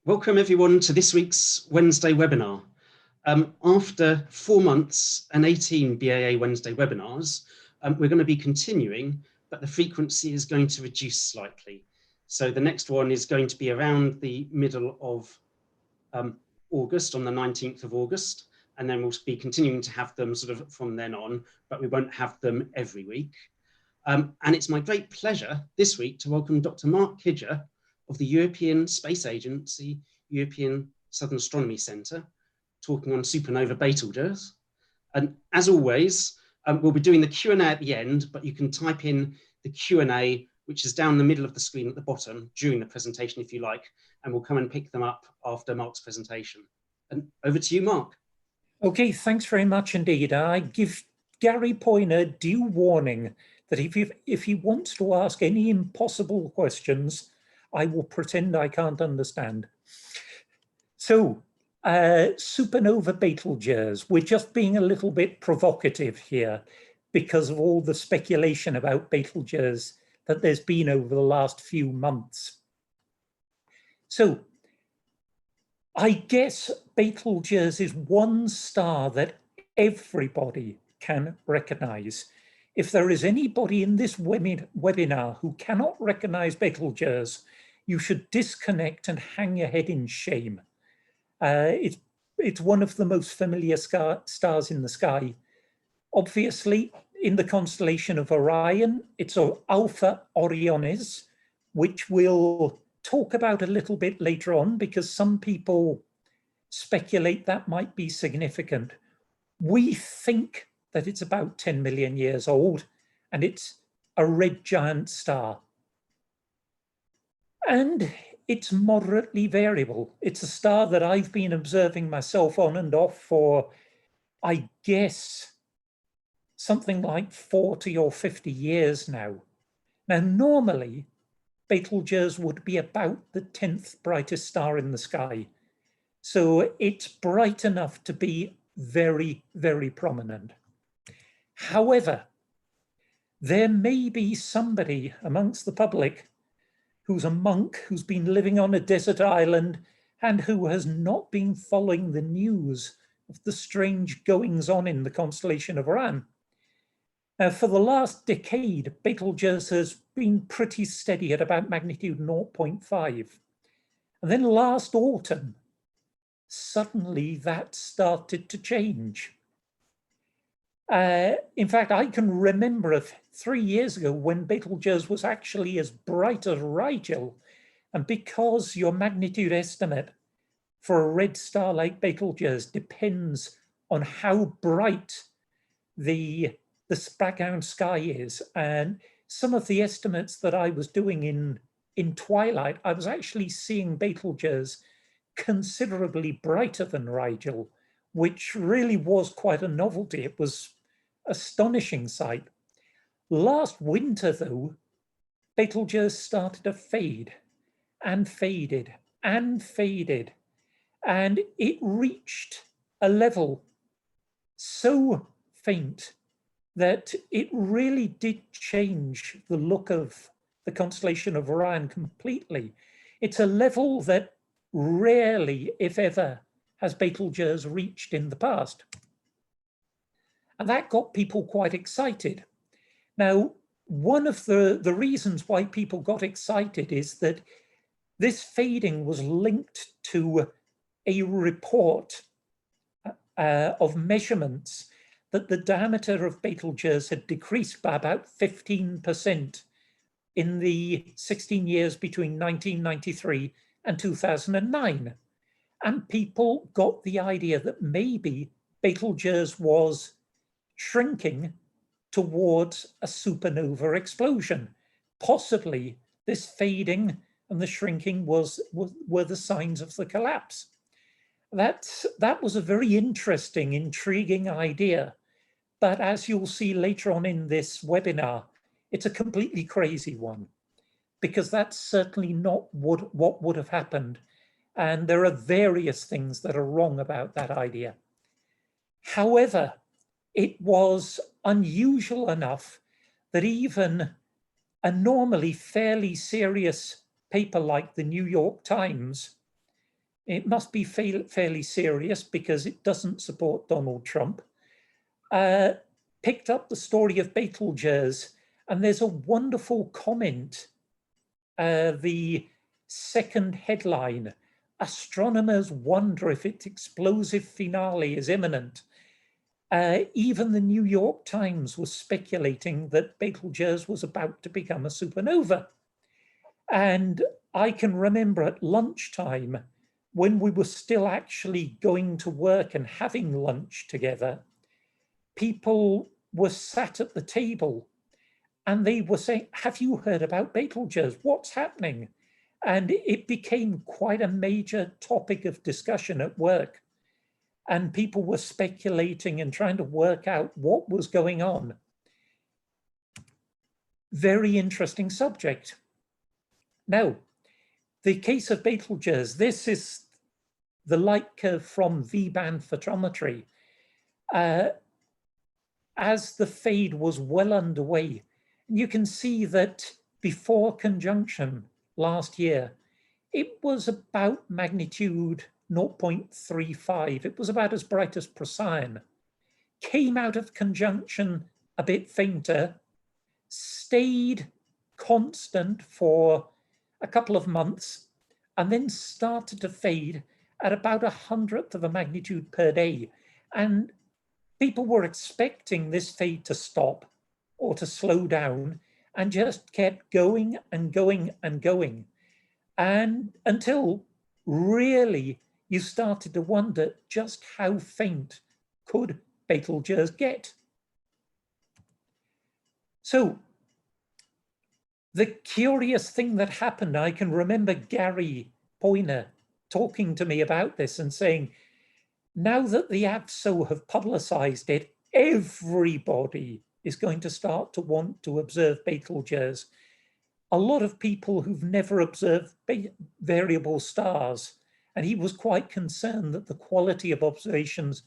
Welcome everyone to this week's Wednesday webinar. After 4 months and 18 BAA Wednesday webinars, we're going to be continuing, but the frequency is going to reduce slightly. So the next one is going to be around the middle of August, on the 19th of August, and then we'll be continuing to have them sort of from then on, but we won't have them every week. And it's my great pleasure this week to welcome Dr. Mark Kidger of the European Space Agency, European Southern Astronomy Centre, talking on supernova Betelgeuse. And as always, we'll be doing the Q&A at the end, but you can type in the Q&A, which is down the middle of the screen at the bottom during the presentation, if you like, and we'll come and pick them up after Mark's presentation. And over to you, Mark. Okay, thanks very much indeed. I give Gary Poyner due warning that if he wants to ask any impossible questions, I will pretend I can't understand. So, supernova Betelgeuse, we're just being a little bit provocative here because of all the speculation about Betelgeuse that there's been over the last few months. So, I guess Betelgeuse is one star that everybody can recognize. If there is anybody in this webinar who cannot recognize Betelgeuse, you should disconnect and hang your head in shame. It's one of the most familiar stars in the sky. Obviously, in the constellation of Orion, it's Alpha Orionis, which we'll talk about a little bit later on because some people speculate that might be significant. We think that it's about 10 million years old and it's a red giant star. And it's moderately variable. It's a star that I've been observing myself on and off for, I guess, something like 40 or 50 years now. Now, normally, Betelgeuse would be about the 10th brightest star in the sky. So it's bright enough to be very, very prominent. However, there may be somebody amongst the public who's a monk, who's been living on a desert island, and who has not been following the news of the strange goings on in the constellation of Orion. Now, for the last decade, Betelgeuse has been pretty steady at about magnitude 0.5. And then last autumn, suddenly that started to change. In fact, I can remember 3 years ago when Betelgeuse was actually as bright as Rigel. And because your magnitude estimate for a red star like Betelgeuse depends on how bright the background sky is, and some of the estimates that I was doing in twilight, I was actually seeing Betelgeuse considerably brighter than Rigel, which really was quite a novelty. It was astonishing sight. Last winter, though, Betelgeuse started to fade and faded and faded, and it reached a level so faint that it really did change the look of the constellation of Orion completely. It's a level that rarely, if ever, has Betelgeuse reached in the past. And that got people quite excited. Now, one of the reasons why people got excited is that this fading was linked to a report of measurements that the diameter of Betelgeuse had decreased by about 15% in the 16 years between 1993 and 2009. And people got the idea that maybe Betelgeuse was shrinking towards a supernova explosion. Possibly this fading and the shrinking were the signs of the collapse. That was a very interesting, intriguing idea. But as you'll see later on in this webinar, it's a completely crazy one, because that's certainly not what would have happened. And there are various things that are wrong about that idea. However, it was unusual enough that even a normally fairly serious paper like the New York Times it must be fairly serious because it doesn't support Donald Trump, picked up the story of Betelgeuse, and there's a wonderful comment, the second headline, astronomers wonder if its explosive finale is imminent. Even the New York Times was speculating that Betelgeuse was about to become a supernova. And I can remember at lunchtime, when we were still actually going to work and having lunch together, people were sat at the table and they were saying, have you heard about Betelgeuse? What's happening? And it became quite a major topic of discussion at work. And people were speculating and trying to work out what was going on. Very interesting subject. Now, the case of Betelgeuse, this is the light curve from V-band photometry. As the fade was well underway, you can see that before conjunction last year, it was about magnitude 0.35. It was about as bright as Procyon. Came out of conjunction a bit fainter, stayed constant for a couple of months, and then started to fade at about 1/100th of a magnitude per day. And people were expecting this fade to stop or to slow down, and just kept going and going and going. And until really you started to wonder just how faint could Betelgeuse get. So the curious thing that happened, I can remember Gary Poyner talking to me about this and saying, now that the AVSO have publicized it, everybody is going to start to want to observe Betelgeuse. A lot of people who've never observed variable stars, and he was quite concerned that the quality of observations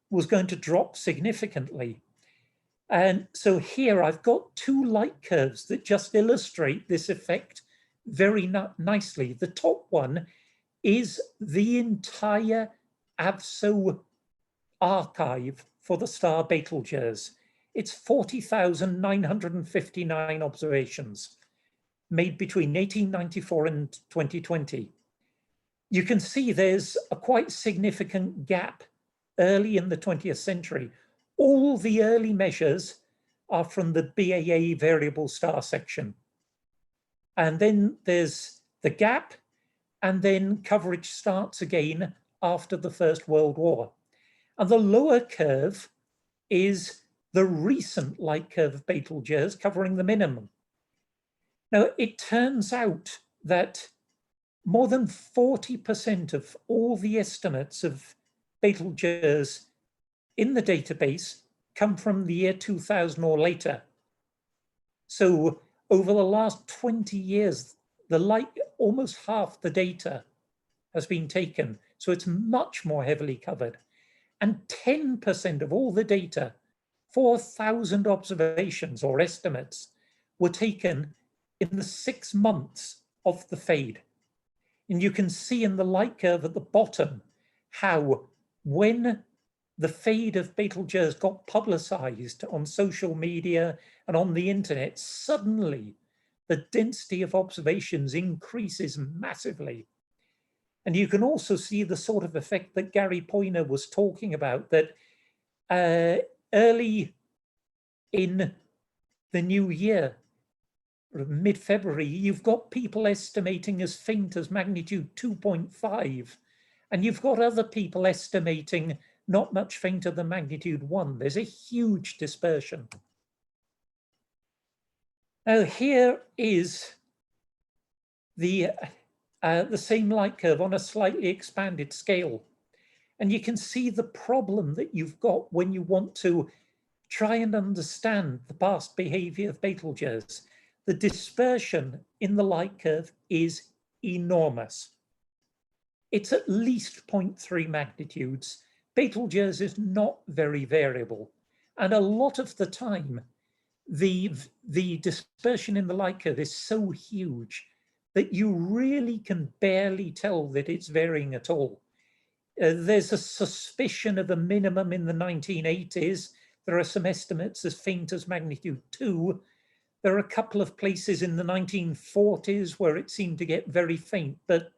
was going to drop significantly. And so here I've got two light curves that just illustrate this effect very nicely. The top one is the entire AVSO archive for the star Betelgeuse. It's 40,959 observations made between 1894 and 2020. You can see there's a quite significant gap early in the 20th century. All the early measures are from the BAA variable star section. And then there's the gap, and then coverage starts again after the First World War. And the lower curve is the recent light curve of Betelgeuse covering the minimum. Now, it turns out that more than 40% of all the estimates of Betelgeuse in the database come from the year 2000 or later. So over the last 20 years, almost half the data has been taken. So it's much more heavily covered. And 10% of all the data, 4,000 observations or estimates, were taken in the 6 months of the fade. And you can see in the light curve at the bottom how when the fade of Betelgeuse got publicized on social media and on the internet, suddenly the density of observations increases massively. And you can also see the sort of effect that Gary Poyner was talking about, that early in the new year, mid-February, you've got people estimating as faint as magnitude 2.5, and you've got other people estimating not much fainter than magnitude 1. There's a huge dispersion. Now here is the same light curve on a slightly expanded scale. And you can see the problem that you've got when you want to try and understand the past behavior of Betelgeuse. The dispersion in the light curve is enormous. It's at least 0.3 magnitudes. Betelgeuse is not very variable. And a lot of the time, the dispersion in the light curve is so huge that you really can barely tell that it's varying at all. There's a suspicion of a minimum in the 1980s. There are some estimates as faint as magnitude 2. There are a couple of places in the 1940s where it seemed to get very faint, but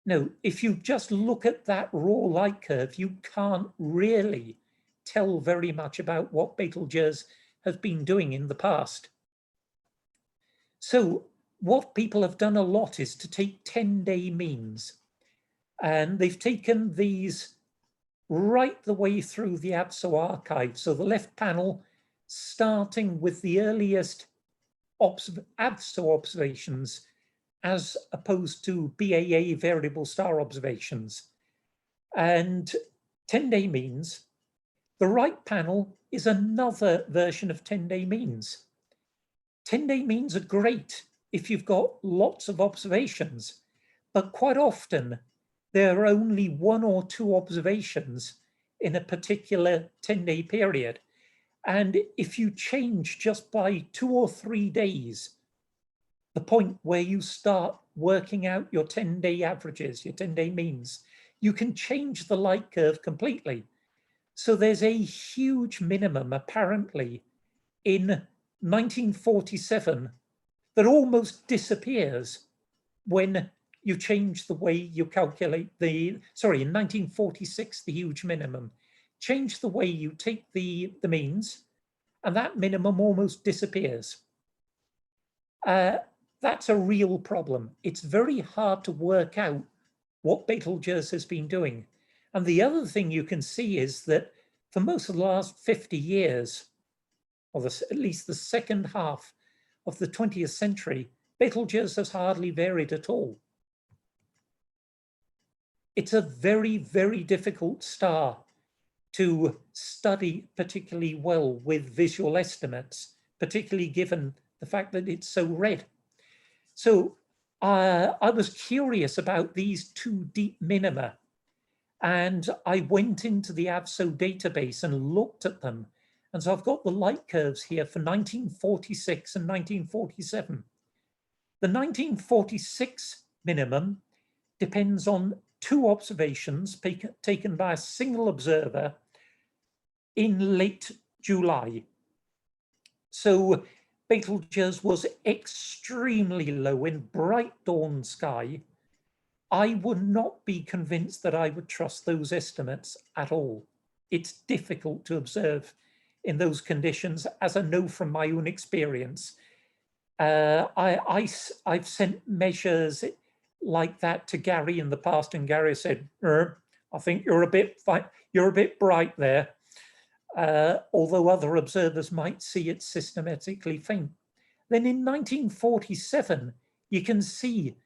no, if you just look at that raw light curve, you can't really tell very much about what Betelgeuse has been doing in the past. So what people have done a lot is to take 10-day means, and they've taken these right the way through the ABSO archive. So the left panel, starting with the earliest ABSO observations as opposed to BAA variable star observations, and 10-day means. The right panel is another version of 10-day means. 10-day means are great if you've got lots of observations, but quite often there are only 1 or 2 observations in a particular 10-day period. And if you change just by 2 or 3 days, the point where you start working out your 10-day averages, your 10-day means, you can change the light curve completely. So there's a huge minimum apparently in 1947 that almost disappears when you change the way you calculate the, sorry, in 1946, the huge minimum, change the way you take the means, and that minimum almost disappears. That's a real problem. It's very hard to work out what Betelgeuse has been doing. And the other thing you can see is that for most of the last 50 years, or at least the second half of the 20th century, Betelgeuse has hardly varied at all. It's a very, very difficult star to study particularly well with visual estimates, particularly given the fact that it's so red. So I was curious about these 2 deep minima, and I went into the ABSO database and looked at them. And so I've got the light curves here for 1946 and 1947. The 1946 minimum depends on 2 observations taken by a single observer in late July. So Betelgeuse was extremely low in bright dawn sky. I would not be convinced that I would trust those estimates at all. It's difficult to observe in those conditions, as I know from my own experience. I've sent measures like that to Gary in the past, and Gary said, I think you're a bit bright there. Although other observers might see it systematically faint. Then in 1947, you can see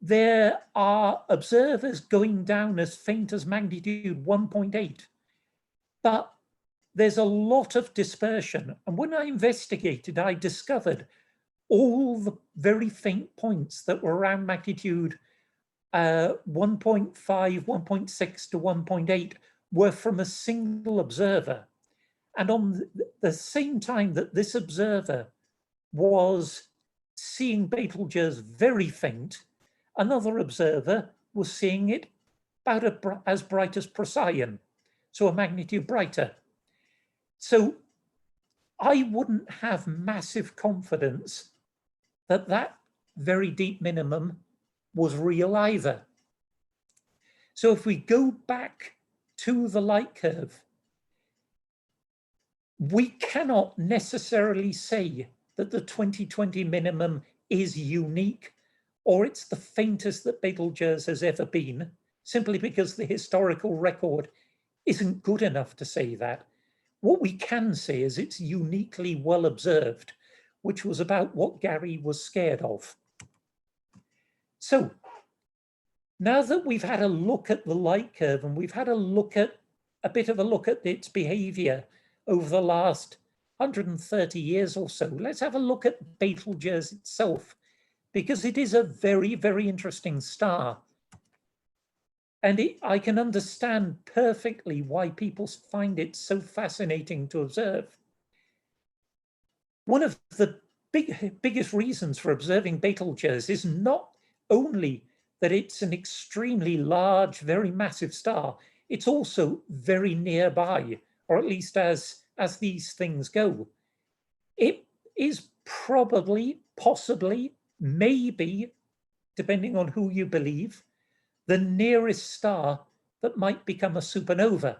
there are observers going down as faint as magnitude 1.8, but there's a lot of dispersion. And when I investigated, I discovered all the very faint points that were around magnitude 1.5, 1.6 to 1.8 were from a single observer. And on the same time that this observer was seeing Betelgeuse very faint, another observer was seeing it about as bright as Procyon, so a magnitude brighter. So I wouldn't have massive confidence that that very deep minimum was real either. So if we go back to the light curve, we cannot necessarily say that the 2020 minimum is unique or it's the faintest that Betelgeuse has ever been, simply because the historical record isn't good enough to say that. What we can say is it's uniquely well observed, which was about what Gary was scared of. So now that we've had a look at the light curve and we've had a bit of a look at its behavior over the last 130 years or so, let's have a look at Betelgeuse itself, because it is a very, very interesting star. And I can understand perfectly why people find it so fascinating to observe. One of the biggest reasons for observing Betelgeuse is not only that it's an extremely large, very massive star, it's also very nearby, or at least as these things go. It is probably, possibly, maybe, depending on who you believe, the nearest star that might become a supernova.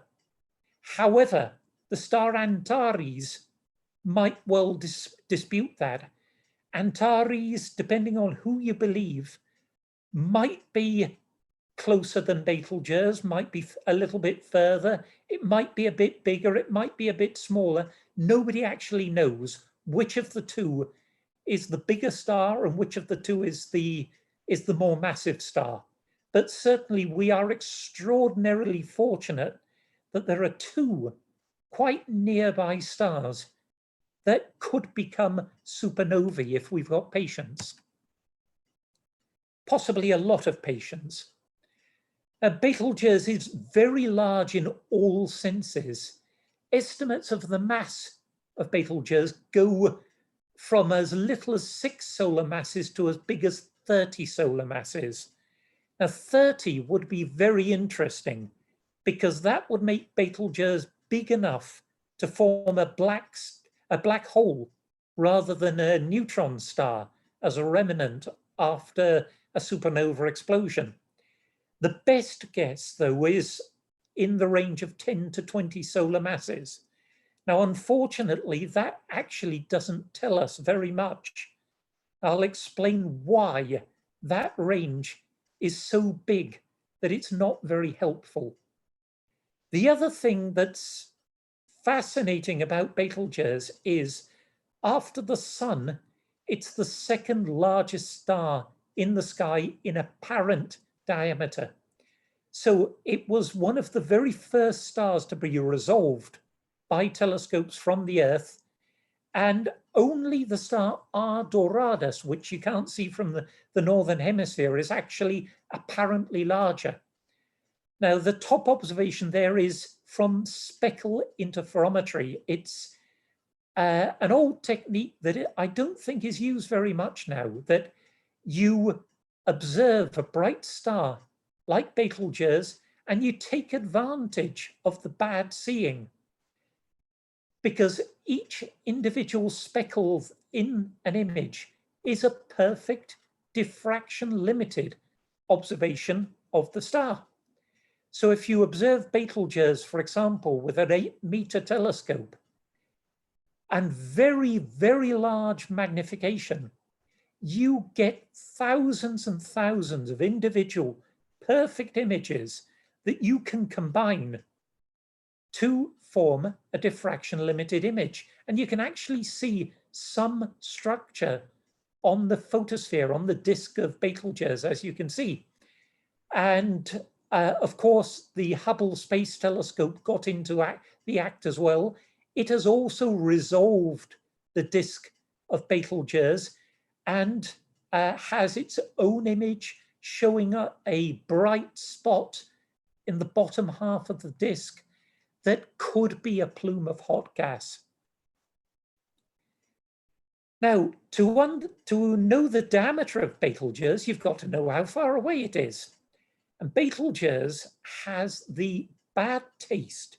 However, the star Antares might well dispute that. Antares, depending on who you believe, might be closer than Betelgeuse, might be a little bit further, it might be a bit bigger, it might be a bit smaller. Nobody actually knows which of the two is the bigger star and which of the two is the more massive star. But certainly we are extraordinarily fortunate that there are two quite nearby stars that could become supernovae if we've got patience. Possibly a lot of patience. Betelgeuse is very large in all senses. Estimates of the mass of Betelgeuse go from as little as 6 solar masses to as big as 30 solar masses. Now 30 would be very interesting because that would make Betelgeuse big enough to form a black hole rather than a neutron star as a remnant after a supernova explosion. The best guess, though, is in the range of 10 to 20 solar masses. Now, unfortunately, that actually doesn't tell us very much. I'll explain why that range is so big that it's not very helpful. The other thing that's fascinating about Betelgeuse is after the sun, it's the second largest star in the sky in apparent diameter. So it was one of the very first stars to be resolved by telescopes from the Earth, and only the star R Doradus, which you can't see from the northern hemisphere, is actually apparently larger. Now, the top observation there is from speckle interferometry. It's an old technique that I don't think is used very much now, that you observe a bright star like Betelgeuse and you take advantage of the bad seeing, because each individual speckle in an image is a perfect diffraction limited observation of the star. So if you observe Betelgeuse, for example, with an 8-meter telescope and very, very large magnification, you get thousands and thousands of individual perfect images that you can combine to form a diffraction limited image. And you can actually see some structure on the photosphere, on the disk of Betelgeuse, as you can see. And of course, the Hubble Space Telescope got into the act as well. It has also resolved the disk of Betelgeuse and has its own image showing a bright spot in the bottom half of the disk that could be a plume of hot gas. Now, to know the diameter of Betelgeuse, you've got to know how far away it is. And Betelgeuse has the bad taste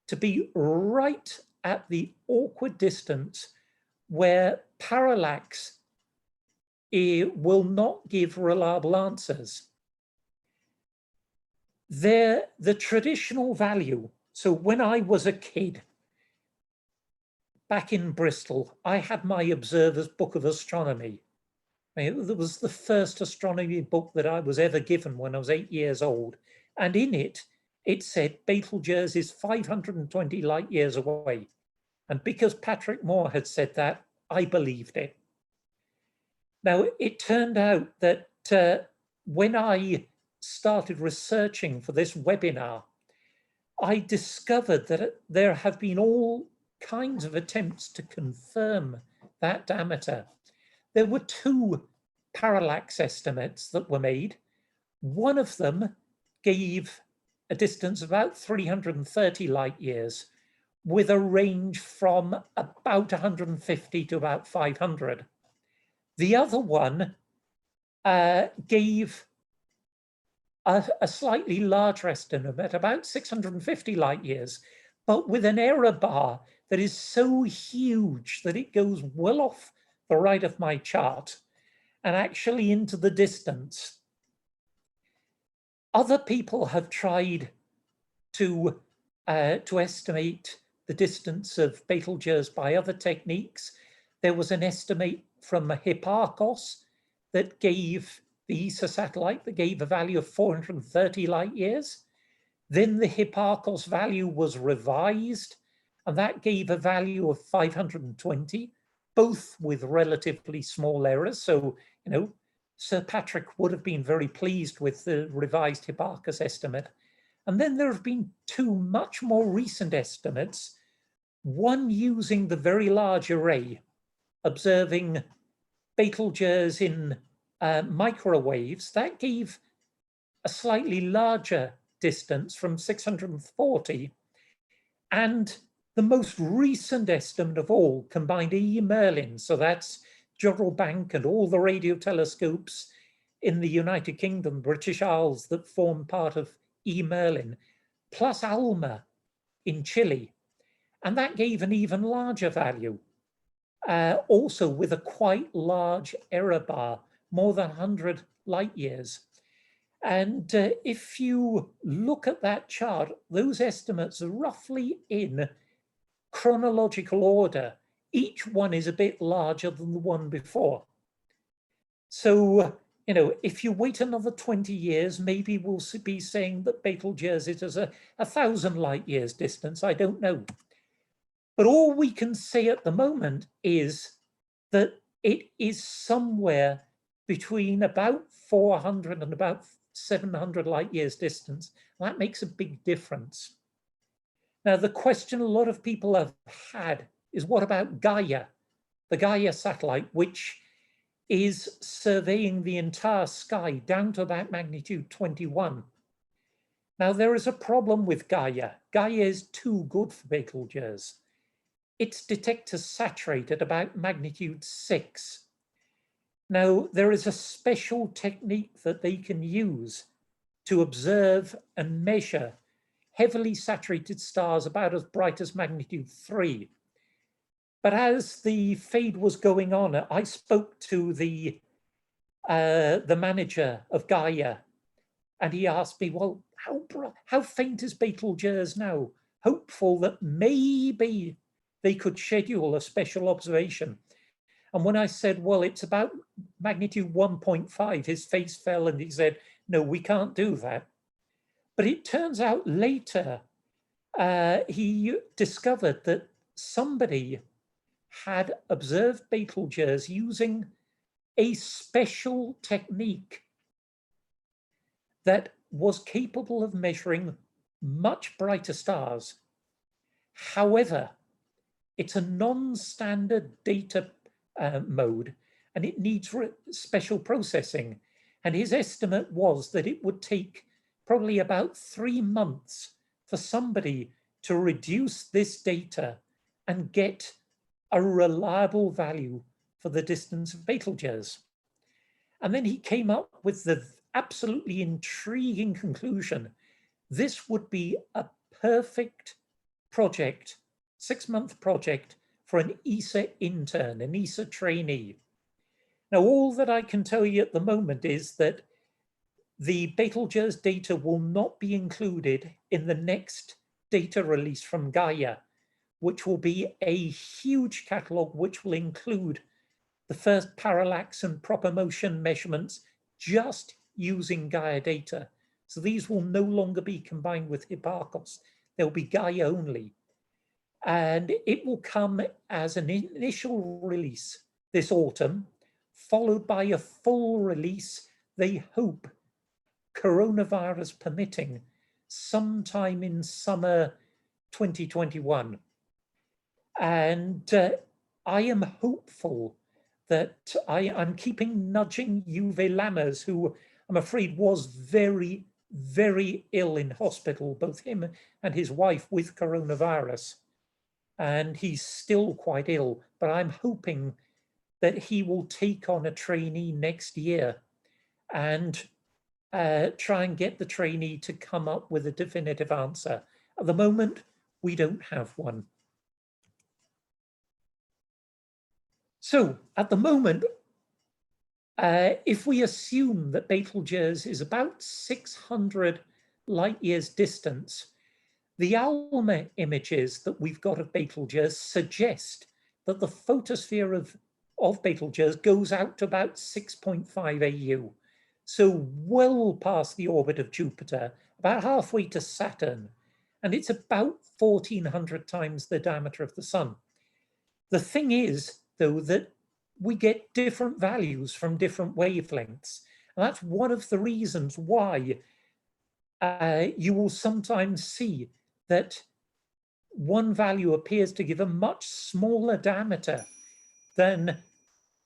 to be right at the awkward distance where parallax will not give reliable answers. The traditional value, so when I was a kid, back in Bristol, I had my Observer's Book of Astronomy. It was the first astronomy book that I was ever given when I was 8 years old. And in it, it said Betelgeuse is 520 light years away. And because Patrick Moore had said that, I believed it. Now, it turned out that when I started researching for this webinar, I discovered that there have been all kinds of attempts to confirm that diameter. There were 2 parallax estimates that were made. One of them gave a distance of about 330 light years. with a range from about 150 to about 500. The other one gave a slightly larger estimate, about 650 light years, but with an error bar that is so huge that it goes well off the right of my chart and actually into the distance. Other people have tried to estimate the distance of Betelgeuse by other techniques. There was an estimate from Hipparcos that gave the ESA satellite that gave a value of 430 light years. Then the Hipparcos value was revised, and that gave a value of 520, both with relatively small errors. So, you know, Sir Patrick would have been very pleased with the revised Hipparcos estimate. And then there have been two much more recent estimates, one using the Very Large Array, observing Betelgeuse in microwaves. That gave a slightly larger distance from 640. And the most recent estimate of all combined E. Merlin, so that's Jodrell Bank and all the radio telescopes in the United Kingdom, British Isles that form part of E. Merlin, plus ALMA in Chile. And that gave an even larger value, also with a quite large error bar, more than 100 light years. And if you look at that chart, those estimates are roughly in chronological order. Each one is a bit larger than the one before. So, you know, if you wait another 20 years, maybe we'll be saying that Betelgeuse is a 1,000 light years distance. I don't know. But all we can say at the moment is that it is somewhere between about 400 and about 700 light years distance. That makes a big difference. Now, the question a lot of people have had is, what about Gaia? The Gaia satellite, which is surveying the entire sky down to about magnitude 21. Now, there is a problem with Gaia. Gaia is too good for Betelgeuse. Its detectors saturate at about magnitude 6. Now, there is a special technique that they can use to observe and measure heavily saturated stars about as bright as magnitude 3. But as the fade was going on, I spoke to the manager of Gaia, and he asked me, well, how faint is Betelgeuse now? Hopeful that maybe they could schedule a special observation. And when I said, well, it's about magnitude 1.5, his face fell and he said, no, we can't do that. But it turns out later, he discovered that somebody had observed Betelgeuse using a special technique that was capable of measuring much brighter stars. However, it's a non-standard data mode, and it needs special processing. And his estimate was that it would take probably about 3 months for somebody to reduce this data and get a reliable value for the distance of Betelgeuse. And then he came up with the absolutely intriguing conclusion. This would be a perfect project, 6-month project for an ESA intern, an ESA trainee. Now, all that I can tell you at the moment is that the Betelgeuse data will not be included in the next data release from Gaia, which will be a huge catalog which will include the first parallax and proper motion measurements just using Gaia data. So these will no longer be combined with Hipparcos. They'll be Gaia only. And it will come as an initial release this autumn, followed by a full release, they hope, coronavirus permitting, sometime in summer 2021. And I am hopeful that I'm keeping nudging Uwe Lammers, who I'm afraid was very, very ill in hospital, both him and his wife, with coronavirus. and he's still quite ill, but I'm hoping that he will take on a trainee next year and try and get the trainee to come up with a definitive answer. At the moment, we don't have one. So at the moment, if we assume that Betelgeuse is about 600 light years distance, the ALMA images that we've got of Betelgeuse suggest that the photosphere of Betelgeuse goes out to about 6.5 AU. So well past the orbit of Jupiter, about halfway to Saturn, and it's about 1,400 times the diameter of the Sun. The thing is, though, that we get different values from different wavelengths. And that's one of the reasons why you will sometimes see that one value appears to give a much smaller diameter than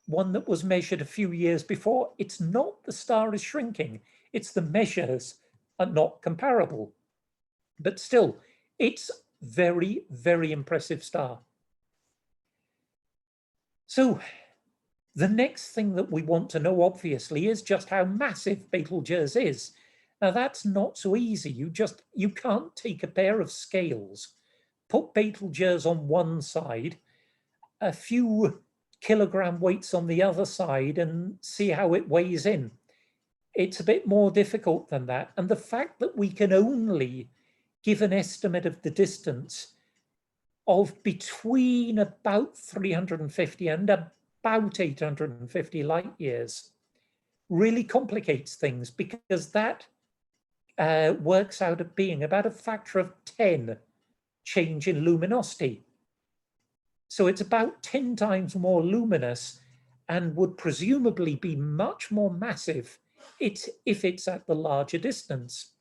one that was measured a few years before. It's not the star is shrinking, it's the measures are not comparable. But still, it's very, very impressive star. So the next thing that we want to know, obviously, is just how massive Betelgeuse is. Now, that's not so easy. You can't take a pair of scales, put Betelgeuse on one side, a few kilogram weights on the other side, and see how it weighs in. It's a bit more difficult than that. And the fact that we can only give an estimate of the distance of between about 350 and about 850 light years really complicates things, because that works out at being about a factor of 10 change in luminosity. So it's about 10 times more luminous and would presumably be much more massive if it's at the larger distance.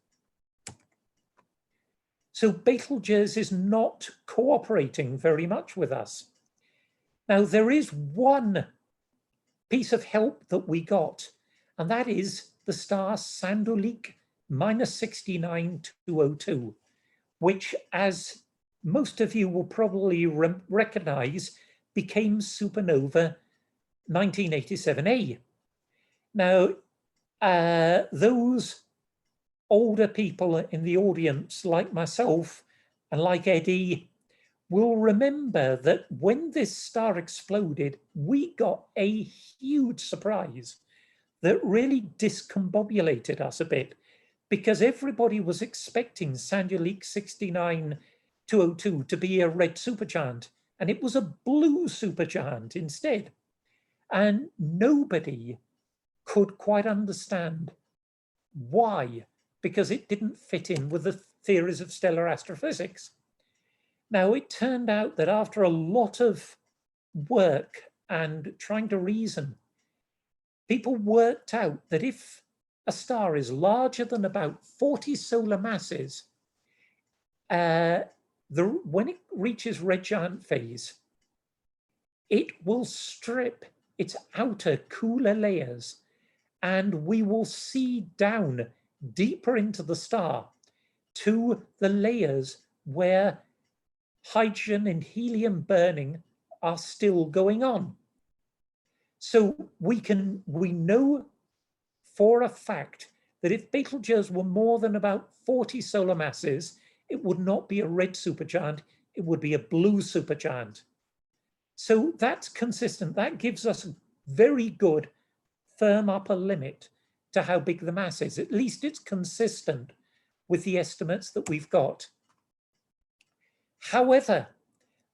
So Betelgeuse is not cooperating very much with us. Now, there is one piece of help that we got, and that is the star Sanduleak -69202, which, as most of you will probably recognize, became supernova 1987A. Now, those older people in the audience, like myself and like Eddie, will remember that when this star exploded, we got a huge surprise that really discombobulated us a bit, because everybody was expecting Sanduleak 69202 to be a red supergiant, and it was a blue supergiant instead. And nobody could quite understand why, because it didn't fit in with the theories of stellar astrophysics. Now, it turned out that after a lot of work and trying to reason, people worked out that if a star is larger than about 40 solar masses, when it reaches red giant phase, it will strip its outer cooler layers, and we will see down deeper into the star to the layers where hydrogen and helium burning are still going on. So we know for a fact that if Betelgeuse were more than about 40 solar masses, it would not be a red supergiant, it would be a blue supergiant. So that's consistent. That gives us a very good firm upper limit to how big the mass is. At least it's consistent with the estimates that we've got. However,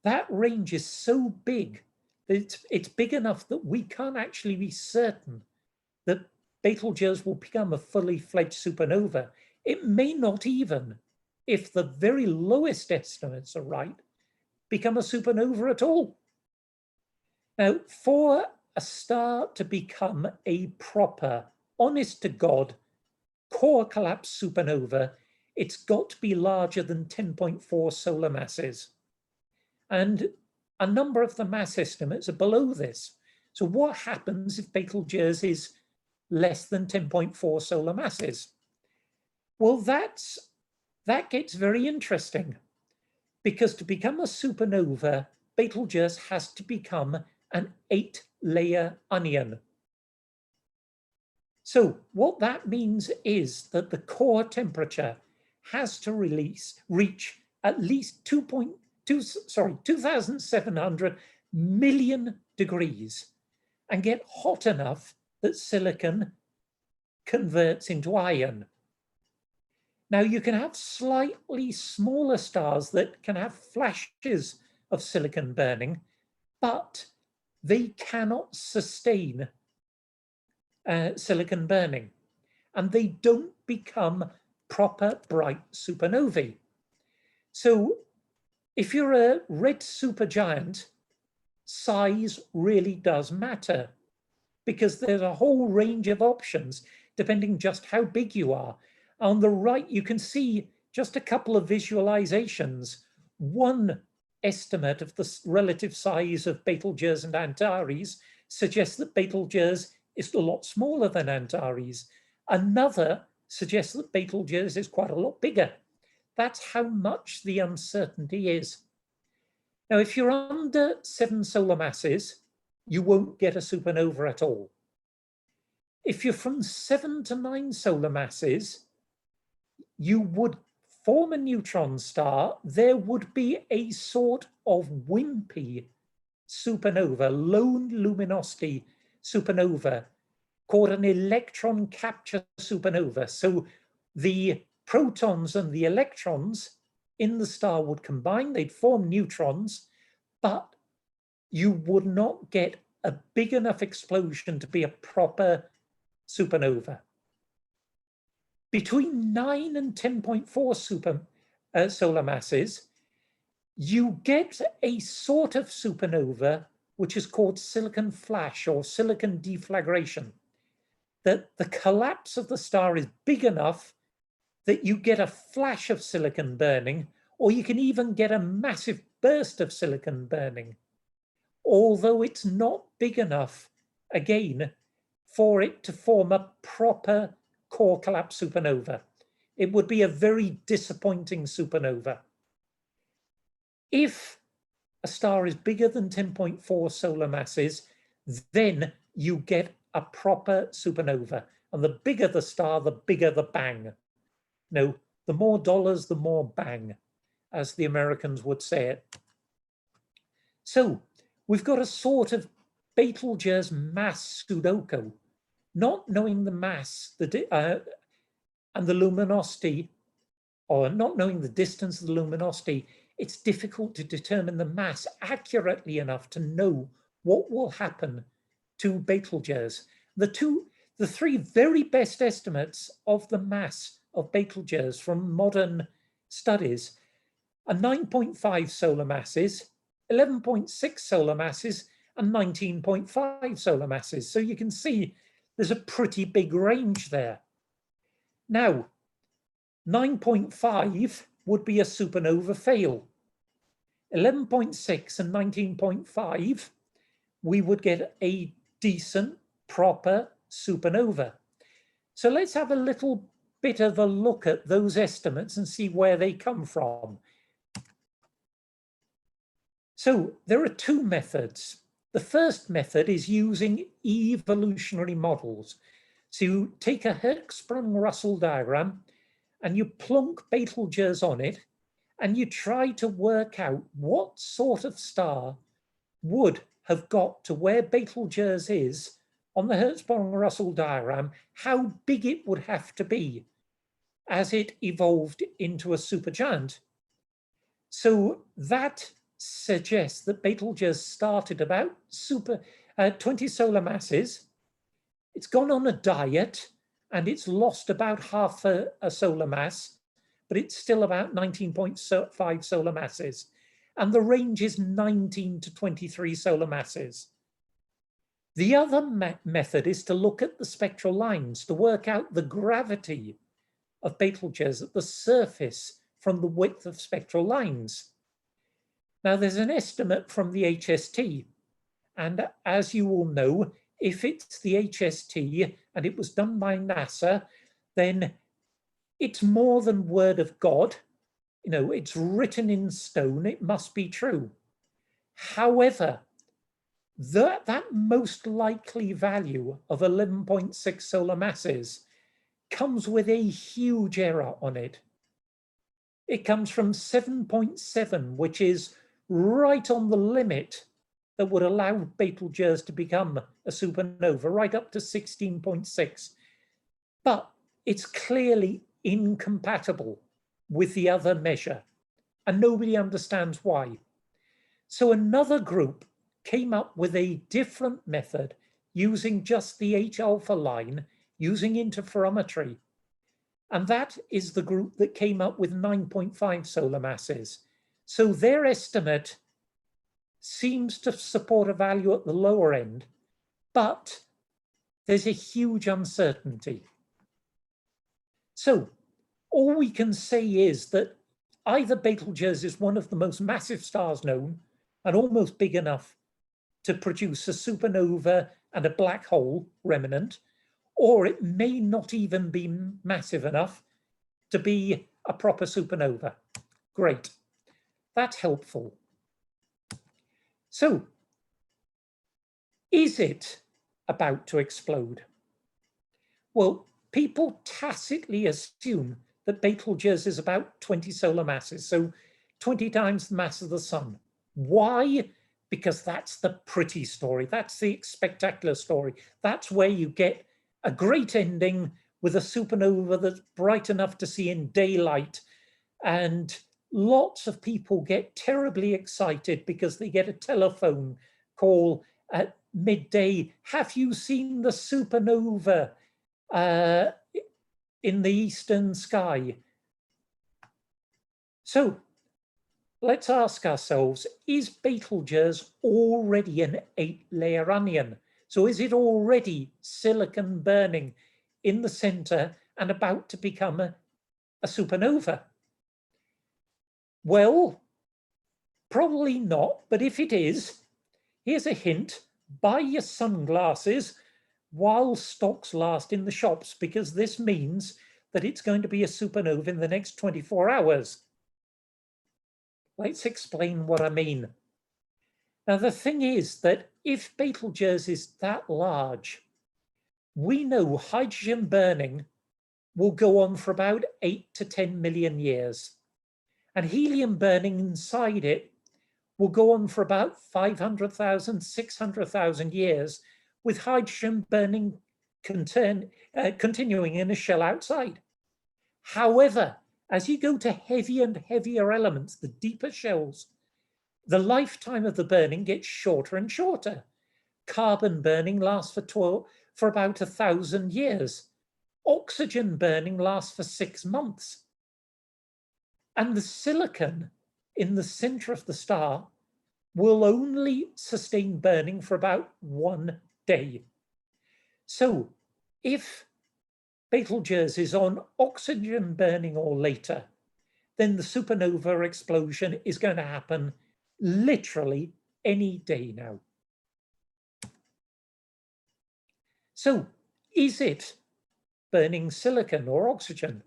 that range is so big that it's big enough that we can't actually be certain that Betelgeuse will become a fully fledged supernova. It may not even, if the very lowest estimates are right, become a supernova at all. Now, for a star to become a proper, honest to God, core collapse supernova, it's got to be larger than 10.4 solar masses. And a number of the mass estimates are below this. So what happens if Betelgeuse is less than 10.4 solar masses? Well, that gets very interesting, because to become a supernova, Betelgeuse has to become an 8-layer onion. So what that means is that the core temperature has to reach at least 2,700 million degrees and get hot enough that silicon converts into iron. Now you can have slightly smaller stars that can have flashes of silicon burning, but they cannot sustain silicon burning, and they don't become proper bright supernovae. So if you're a red supergiant, size really does matter, because there's a whole range of options depending just how big you are. On the right, you can see just a couple of visualizations. One estimate of the relative size of Betelgeuse and Antares suggests that Betelgeuse is a lot smaller than Antares. Another suggests that Betelgeuse is quite a lot bigger. That's how much the uncertainty is. Now, if you're under 7 solar masses, you won't get a supernova at all. If you're from 7 to 9 solar masses, you would form a neutron star. There would be a sort of wimpy supernova, lone luminosity supernova, called an electron capture supernova. So the protons and the electrons in the star would combine, they'd form neutrons, but you would not get a big enough explosion to be a proper supernova. Between 9 and 10.4 solar masses, you get a sort of supernova which is called silicon flash or silicon deflagration, that the collapse of the star is big enough that you get a flash of silicon burning, or you can even get a massive burst of silicon burning, although it's not big enough, again, for it to form a proper core collapse supernova. It would be a very disappointing supernova. If a star is bigger than 10.4 solar masses, then you get a proper supernova. And the bigger the star, the bigger the bang. No, the more dollars, the more bang, as the Americans would say it. So we've got a sort of Betelgeuse mass Sudoku, not knowing the mass and the luminosity, or not knowing the distance of the luminosity. It's difficult to determine the mass accurately enough to know what will happen to Betelgeuse. The three very best estimates of the mass of Betelgeuse from modern studies are 9.5 solar masses, 11.6 solar masses, and 19.5 solar masses. So you can see there's a pretty big range there. Now, 9.5 would be a supernova fail. 11.6 and 19.5, we would get a decent, proper supernova. So let's have a little bit of a look at those estimates and see where they come from. So there are two methods. The first method is using evolutionary models. So you take a Hertzsprung-Russell diagram and you plonk Betelgeuse on it, and you try to work out what sort of star would have got to where Betelgeuse is on the Hertzsprung-Russell diagram, how big it would have to be as it evolved into a supergiant. So that suggests that Betelgeuse started about 20 solar masses. It's gone on a diet and it's lost about half a solar mass, but it's still about 19.5 solar masses. And the range is 19 to 23 solar masses. The other method is to look at the spectral lines to work out the gravity of Betelgeuse at the surface from the width of spectral lines. Now, there's an estimate from the HST, and as you all know, if it's the HST and it was done by NASA, then it's more than word of God. You know, it's written in stone, it must be true. However, that most likely value of 11.6 solar masses comes with a huge error on it. It comes from 7.7, which is right on the limit that would allow Betelgeuse to become a supernova, right up to 16.6. But it's clearly incompatible with the other measure, and nobody understands why. So another group came up with a different method using just the H-alpha line, using interferometry. And that is the group that came up with 9.5 solar masses. So their estimate seems to support a value at the lower end, but there's a huge uncertainty. So all we can say is that either Betelgeuse is one of the most massive stars known and almost big enough to produce a supernova and a black hole remnant, or it may not even be massive enough to be a proper supernova. Great, that's helpful. So, is it about to explode? Well, people tacitly assume that Betelgeuse is about 20 solar masses, so 20 times the mass of the sun. Why? Because that's the pretty story. That's the spectacular story. That's where you get a great ending with a supernova that's bright enough to see in daylight. And lots of people get terribly excited because they get a telephone call at midday. Have you seen the supernova in the eastern sky? So let's ask ourselves, is Betelgeuse already an 8-layer onion? So is it already silicon burning in the center and about to become a supernova? Well, probably not, but if it is, here's a hint: buy your sunglasses while stocks last in the shops, because this means that it's going to be a supernova in the next 24 hours. Let's explain what I mean. Now, the thing is that if Betelgeuse is that large, we know hydrogen burning will go on for about 8 to 10 million years. And helium burning inside it will go on for about 500,000, 600,000 years, with hydrogen burning continuing in a shell outside. However, as you go to heavier and heavier elements, the deeper shells, the lifetime of the burning gets shorter and shorter. Carbon burning lasts for about 1,000 years. Oxygen burning lasts for 6 months. And the silicon in the center of the star will only sustain burning for about 1 day. So if Betelgeuse is on oxygen burning or later, then the supernova explosion is going to happen literally any day now. So is it burning silicon or oxygen?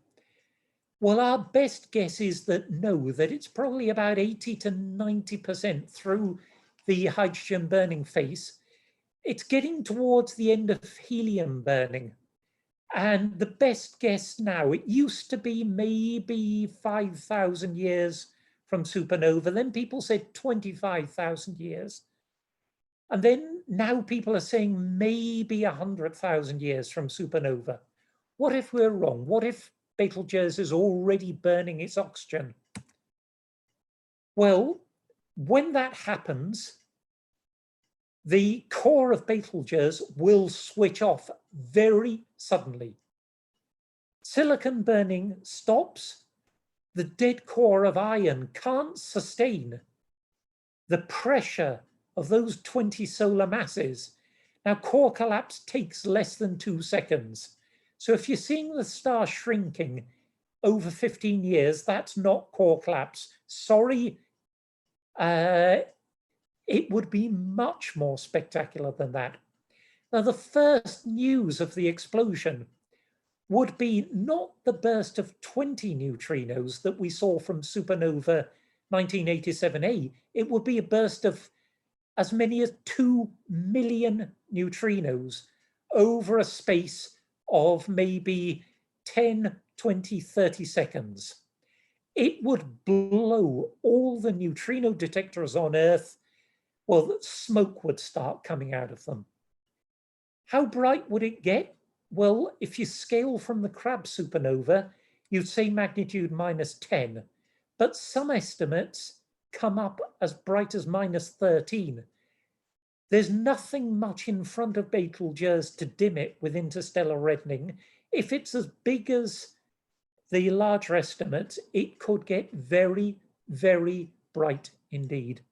Well, our best guess is that no, that it's probably about 80 to 90% through the hydrogen burning phase. It's getting towards the end of helium burning. And the best guess now, it used to be maybe 5,000 years from supernova. Then people said 25,000 years. And then now people are saying maybe 100,000 years from supernova. What if we're wrong? What if Betelgeuse is already burning its oxygen? Well, when that happens, the core of Betelgeuse will switch off very suddenly. Silicon burning stops. The dead core of iron can't sustain the pressure of those 20 solar masses. Now, core collapse takes less than 2 seconds. So if you're seeing the star shrinking over 15 years, that's not core collapse. Sorry, it would be much more spectacular than that. Now, the first news of the explosion would be not the burst of 20 neutrinos that we saw from supernova 1987A. It would be a burst of as many as 2 million neutrinos over a space of maybe 10, 20, 30 seconds. It would blow all the neutrino detectors on Earth. Well, smoke would start coming out of them. How bright would it get? Well, if you scale from the Crab supernova, you'd say magnitude -10, but some estimates come up as bright as -13. There's nothing much in front of Betelgeuse to dim it with interstellar reddening. If it's as big as the larger estimates, it could get very, very bright indeed.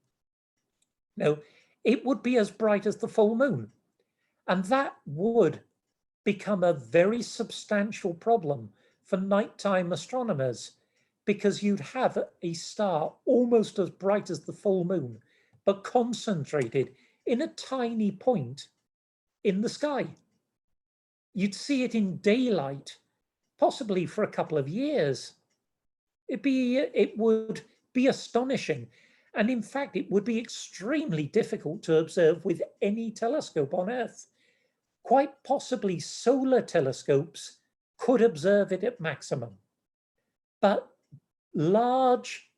Now, it would be as bright as the full moon, and that would become a very substantial problem for nighttime astronomers, because you'd have a star almost as bright as the full moon, but concentrated in a tiny point in the sky. You'd see it in daylight, possibly for a couple of years. It would be astonishing. And in fact, it would be extremely difficult to observe with any telescope on Earth. Quite possibly solar telescopes could observe it at maximum. But large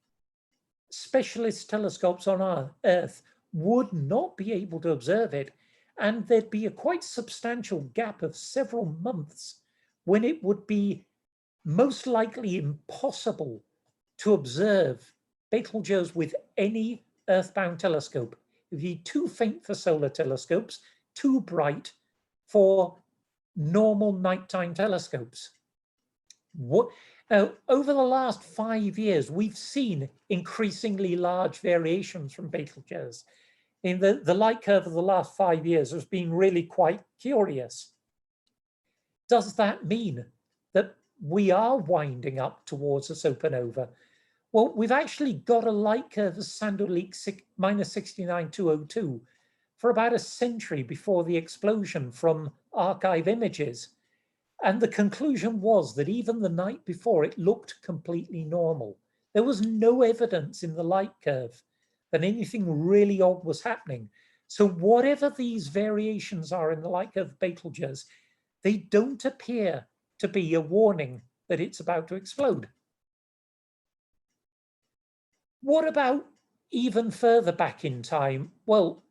specialist telescopes on our Earth would not be able to observe it, and there'd be a quite substantial gap of several months when it would be most likely impossible to observe Betelgeuse with any earthbound telescope. It would be too faint for solar telescopes, too bright for normal nighttime telescopes. Over the last 5 years, we've seen increasingly large variations from Betelgeuse. In the light curve of the last 5 years has been really quite curious. Does that mean that we are winding up towards a supernova? Well, we've actually got a light curve of Sanderleak -69202 for about a century before the explosion from archive images. And the conclusion was that even the night before, it looked completely normal. There was no evidence in the light curve that anything really odd was happening. So whatever these variations are in the light curve of Betelgeuse, they don't appear to be a warning that it's about to explode. What about even further back in time? Well,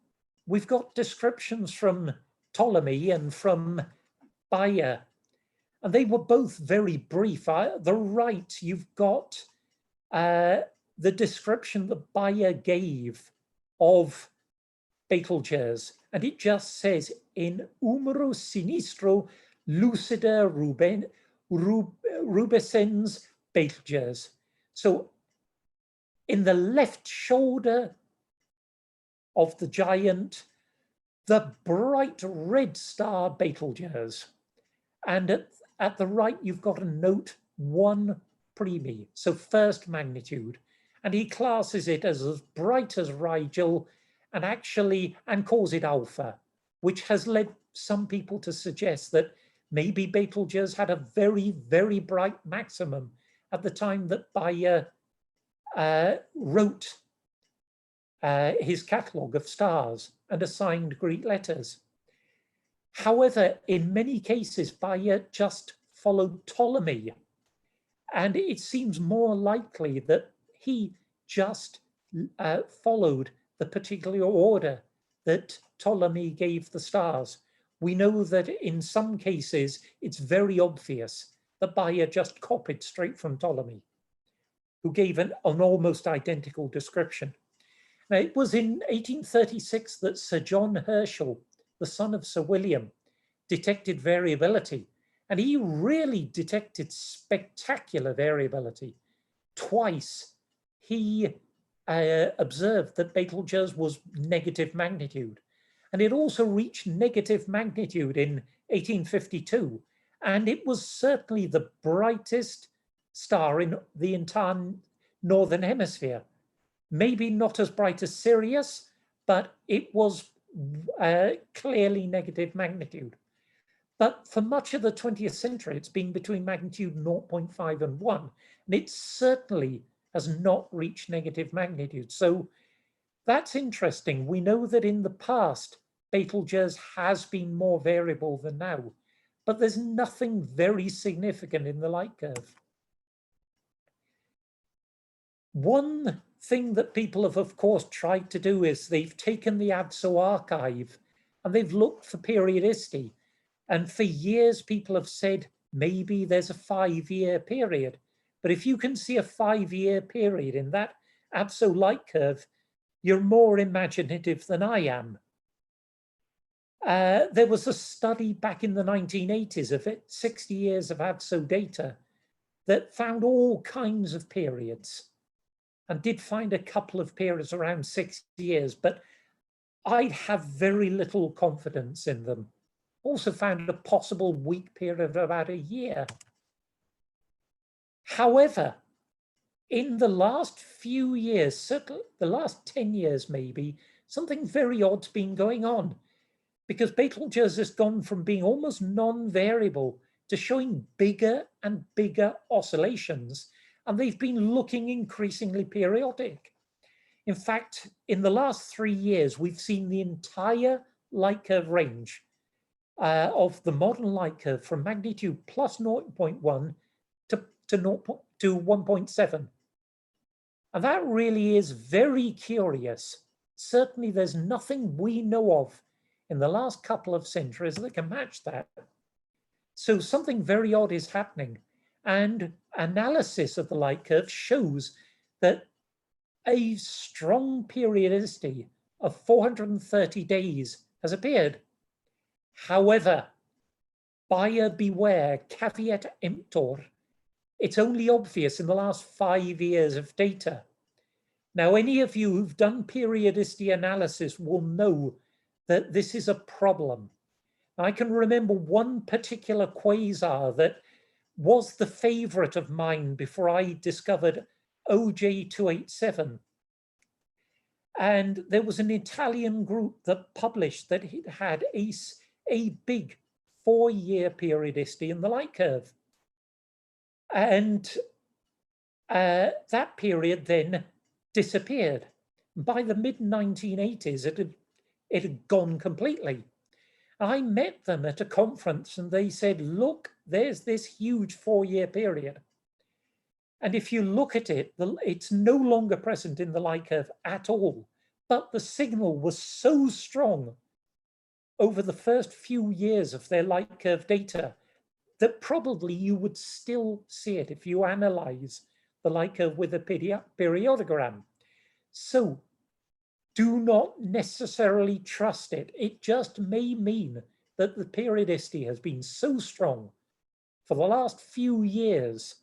we've got descriptions from Ptolemy and from BAA, and they were both very brief. The right, you've got the description that BAA gave of Betelgeuse, and it just says, in humero sinistro lucida rubescens Betelgeuse. So in the left shoulder of the giant, the bright red star Betelgeuse. And at the right, you've got a note 1 primi, so first magnitude. And he classes it as bright as Rigel and calls it alpha, which has led some people to suggest that maybe Betelgeuse had a very, very bright maximum at the time that BAA wrote his catalogue of stars and assigned Greek letters. However, in many cases, BAA just followed Ptolemy, and it seems more likely that he just followed the particular order that Ptolemy gave the stars. We know that in some cases, it's very obvious that BAA just copied straight from Ptolemy, who gave an almost identical description. Now, it was in 1836 that Sir John Herschel, the son of Sir William, detected variability, and he really detected spectacular variability. Twice he observed that Betelgeuse was negative magnitude, and it also reached negative magnitude in 1852, and it was certainly the brightest star in the entire northern hemisphere. Maybe not as bright as Sirius, but it was clearly negative magnitude. But for much of the 20th century, it's been between magnitude 0.5 and 1. And it certainly has not reached negative magnitude. So that's interesting. We know that in the past, Betelgeuse has been more variable than now, but there's nothing very significant in the light curve. One thing that people have, of course, tried to do is they've taken the ABSO archive and they've looked for periodicity. And for years, people have said, maybe there's a 5-year period. But if you can see a 5-year period in that ABSO light curve, you're more imaginative than I am. There was a study back in the 1980s of it, 60 years of ABSO data, that found all kinds of periods and did find a couple of periods around 6 years, but I'd have very little confidence in them. Also found a possible weak period of about a year. However, in the last few years, certainly the last 10 years maybe, something very odd's been going on, because Betelgeuse has gone from being almost non-variable to showing bigger and bigger oscillations, and they've been looking increasingly periodic. In fact, in the last 3 years, we've seen the entire light curve range of the modern light curve from magnitude plus 0.1 to 1.7. And that really is very curious. Certainly there's nothing we know of in the last couple of centuries that can match that. So something very odd is happening. And analysis of the light curve shows that a strong periodicity of 430 days has appeared. However, buyer beware, caveat emptor, it's only obvious in the last 5 years of data. Now, any of you who've done periodicity analysis will know that this is a problem. I can remember one particular quasar that was the favorite of mine before I discovered OJ287. And there was an Italian group that published that it had a big 4-year periodicity in the light curve. And that period then disappeared. By the mid-1980s, it had gone completely. I met them at a conference and they said, look, there's this huge 4-year period. And if you look at it, it's no longer present in the light curve at all. But the signal was so strong over the first few years of their light curve data that probably you would still see it if you analyze the light curve with a periodogram. So do not necessarily trust it. It just may mean that the periodicity has been so strong for the last few years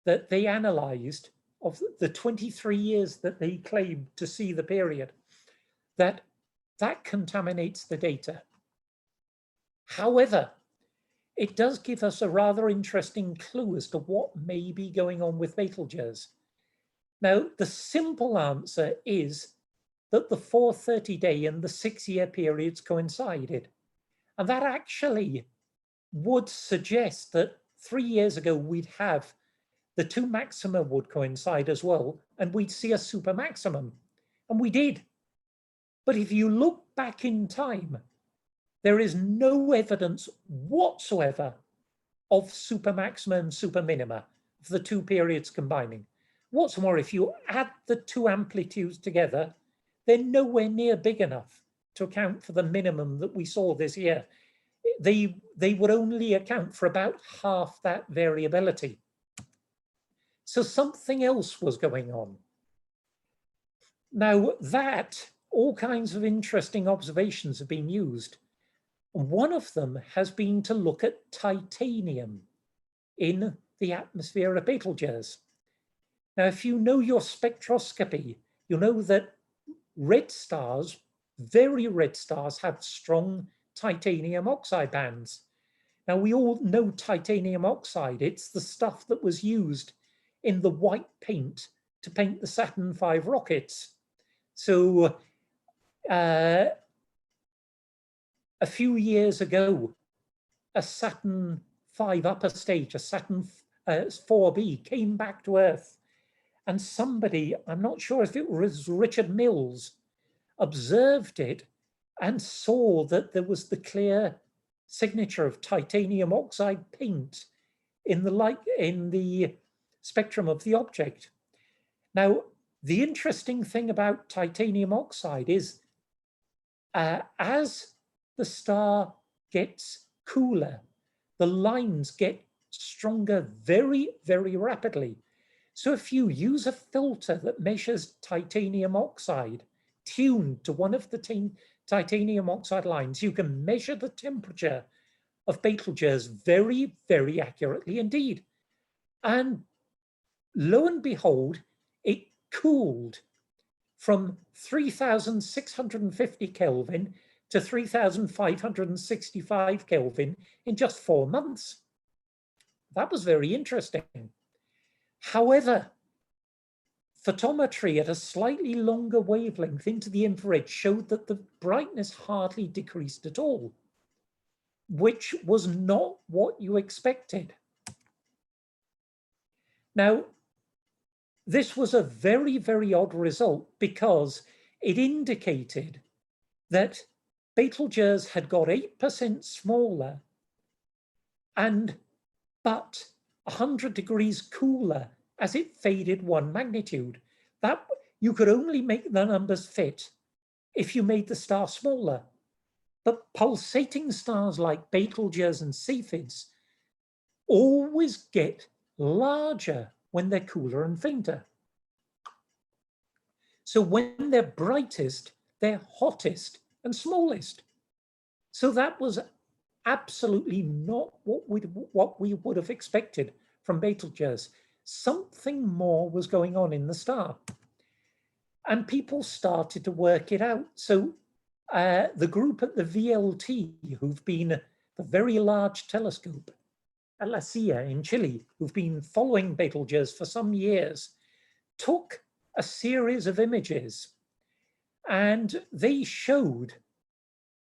that they analyzed of the 23 years that they claimed to see the period, that contaminates the data. However, it does give us a rather interesting clue as to what may be going on with Betelgeuse. Now, the simple answer is that the 430-day and the 6-year periods coincided. And that actually would suggest that 3 years ago, we'd have the 2 maxima would coincide as well, and we'd see a super maximum. And we did. But if you look back in time, there is no evidence whatsoever of super maxima and super minima, of the 2 periods combining. What's more, if you add the 2 amplitudes together, they're nowhere near big enough to account for the minimum that we saw this year. They would only account for about half that variability. So something else was going on. Now that, all kinds of interesting observations have been used. One of them has been to look at titanium in the atmosphere of Betelgeuse. Now, if you know your spectroscopy, you'll know that red stars, very red stars, have strong titanium oxide bands. Now, we all know titanium oxide. It's the stuff that was used in the white paint to paint the Saturn V rockets. So a few years ago, a Saturn V upper stage, a Saturn 4B, came back to Earth. And somebody, I'm not sure if it was Richard Mills, observed it and saw that there was the clear signature of titanium oxide paint in the spectrum of the object. Now, the interesting thing about titanium oxide is as the star gets cooler, the lines get stronger very, very rapidly. So if you use a filter that measures titanium oxide tuned to one of the titanium oxide lines, you can measure the temperature of Betelgeuse very, very accurately indeed. And lo and behold, it cooled from 3,650 Kelvin to 3,565 Kelvin in just 4 months. That was very interesting. However, photometry at a slightly longer wavelength into the infrared showed that the brightness hardly decreased at all, which was not what you expected. Now, this was a very, very odd result because it indicated that Betelgeuse had got 8% smaller but 100 degrees cooler as it faded 1 magnitude. That you could only make the numbers fit if you made the star smaller. But pulsating stars like Betelgeuse and Cepheids always get larger when they're cooler and fainter. So when they're brightest, they're hottest and smallest. So that was absolutely not what we would have expected from Betelgeuse. Something more was going on in the star. And people started to work it out. So the group at the VLT, who've been the very large telescope at La Silla in Chile, who've been following Betelgeuse for some years, took a series of images and they showed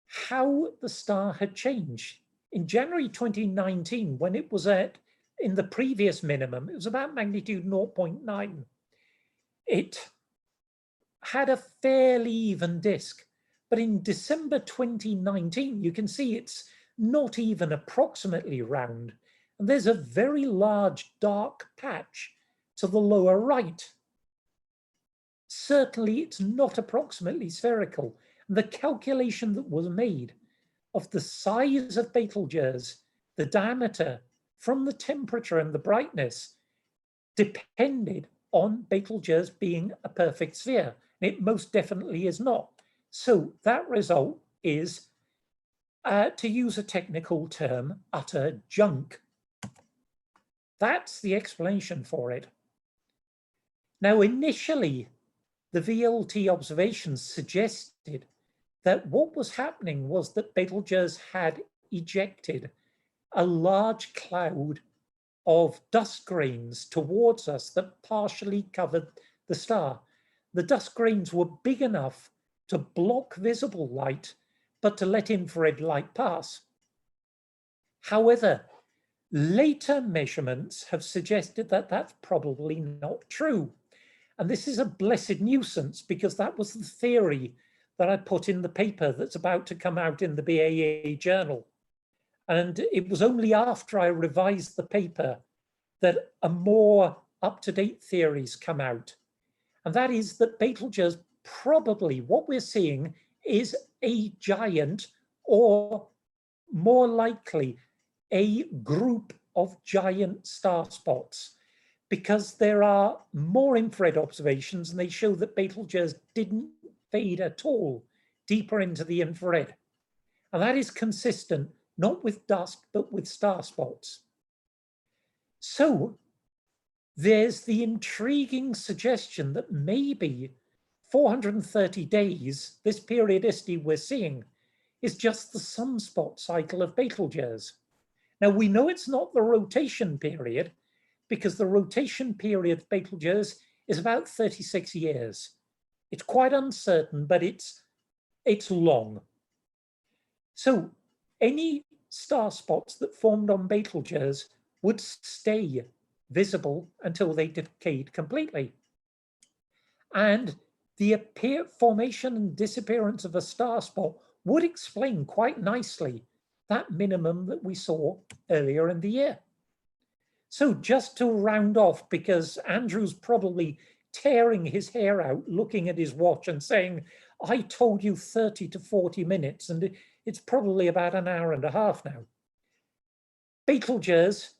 how the star had changed. In January 2019, when it was in the previous minimum, it was about magnitude 0.9. It had a fairly even disk, but in December 2019, you can see it's not even approximately round. And there's a very large dark patch to the lower right. Certainly, it's not approximately spherical. And the calculation that was made of the size of Betelgeuse, the diameter, from the temperature and the brightness, depended on Betelgeuse being a perfect sphere. And it most definitely is not. So that result is, to use a technical term, utter junk. That's the explanation for it. Now, initially, the VLT observations suggested that what was happening was that Betelgeuse had ejected a large cloud of dust grains towards us that partially covered the star. The dust grains were big enough to block visible light, but to let infrared light pass. However, later measurements have suggested that that's probably not true. And this is a blessed nuisance because that was the theory that I put in the paper that's about to come out in the BAA journal. And it was only after I revised the paper that a more up-to-date theories come out. And that is that Betelgeuse probably, what we're seeing is a giant, or more likely a group of giant star spots, because there are more infrared observations and they show that Betelgeuse didn't fade at all deeper into the infrared. And that is consistent, not with dust, but with star spots. So there's the intriguing suggestion that maybe 430 days, this periodicity we're seeing, is just the sunspot cycle of Betelgeuse. Now, we know it's not the rotation period, because the rotation period of Betelgeuse is about 36 years. It's quite uncertain, but it's long. So any star spots that formed on Betelgeuse would stay visible until they decayed completely. And the formation and disappearance of a star spot would explain quite nicely that minimum that we saw earlier in the year. So just to round off, because Andrew's probably tearing his hair out, looking at his watch and saying, I told you 30 to 40 minutes, and it's probably about an hour and a half now. Betelgeuse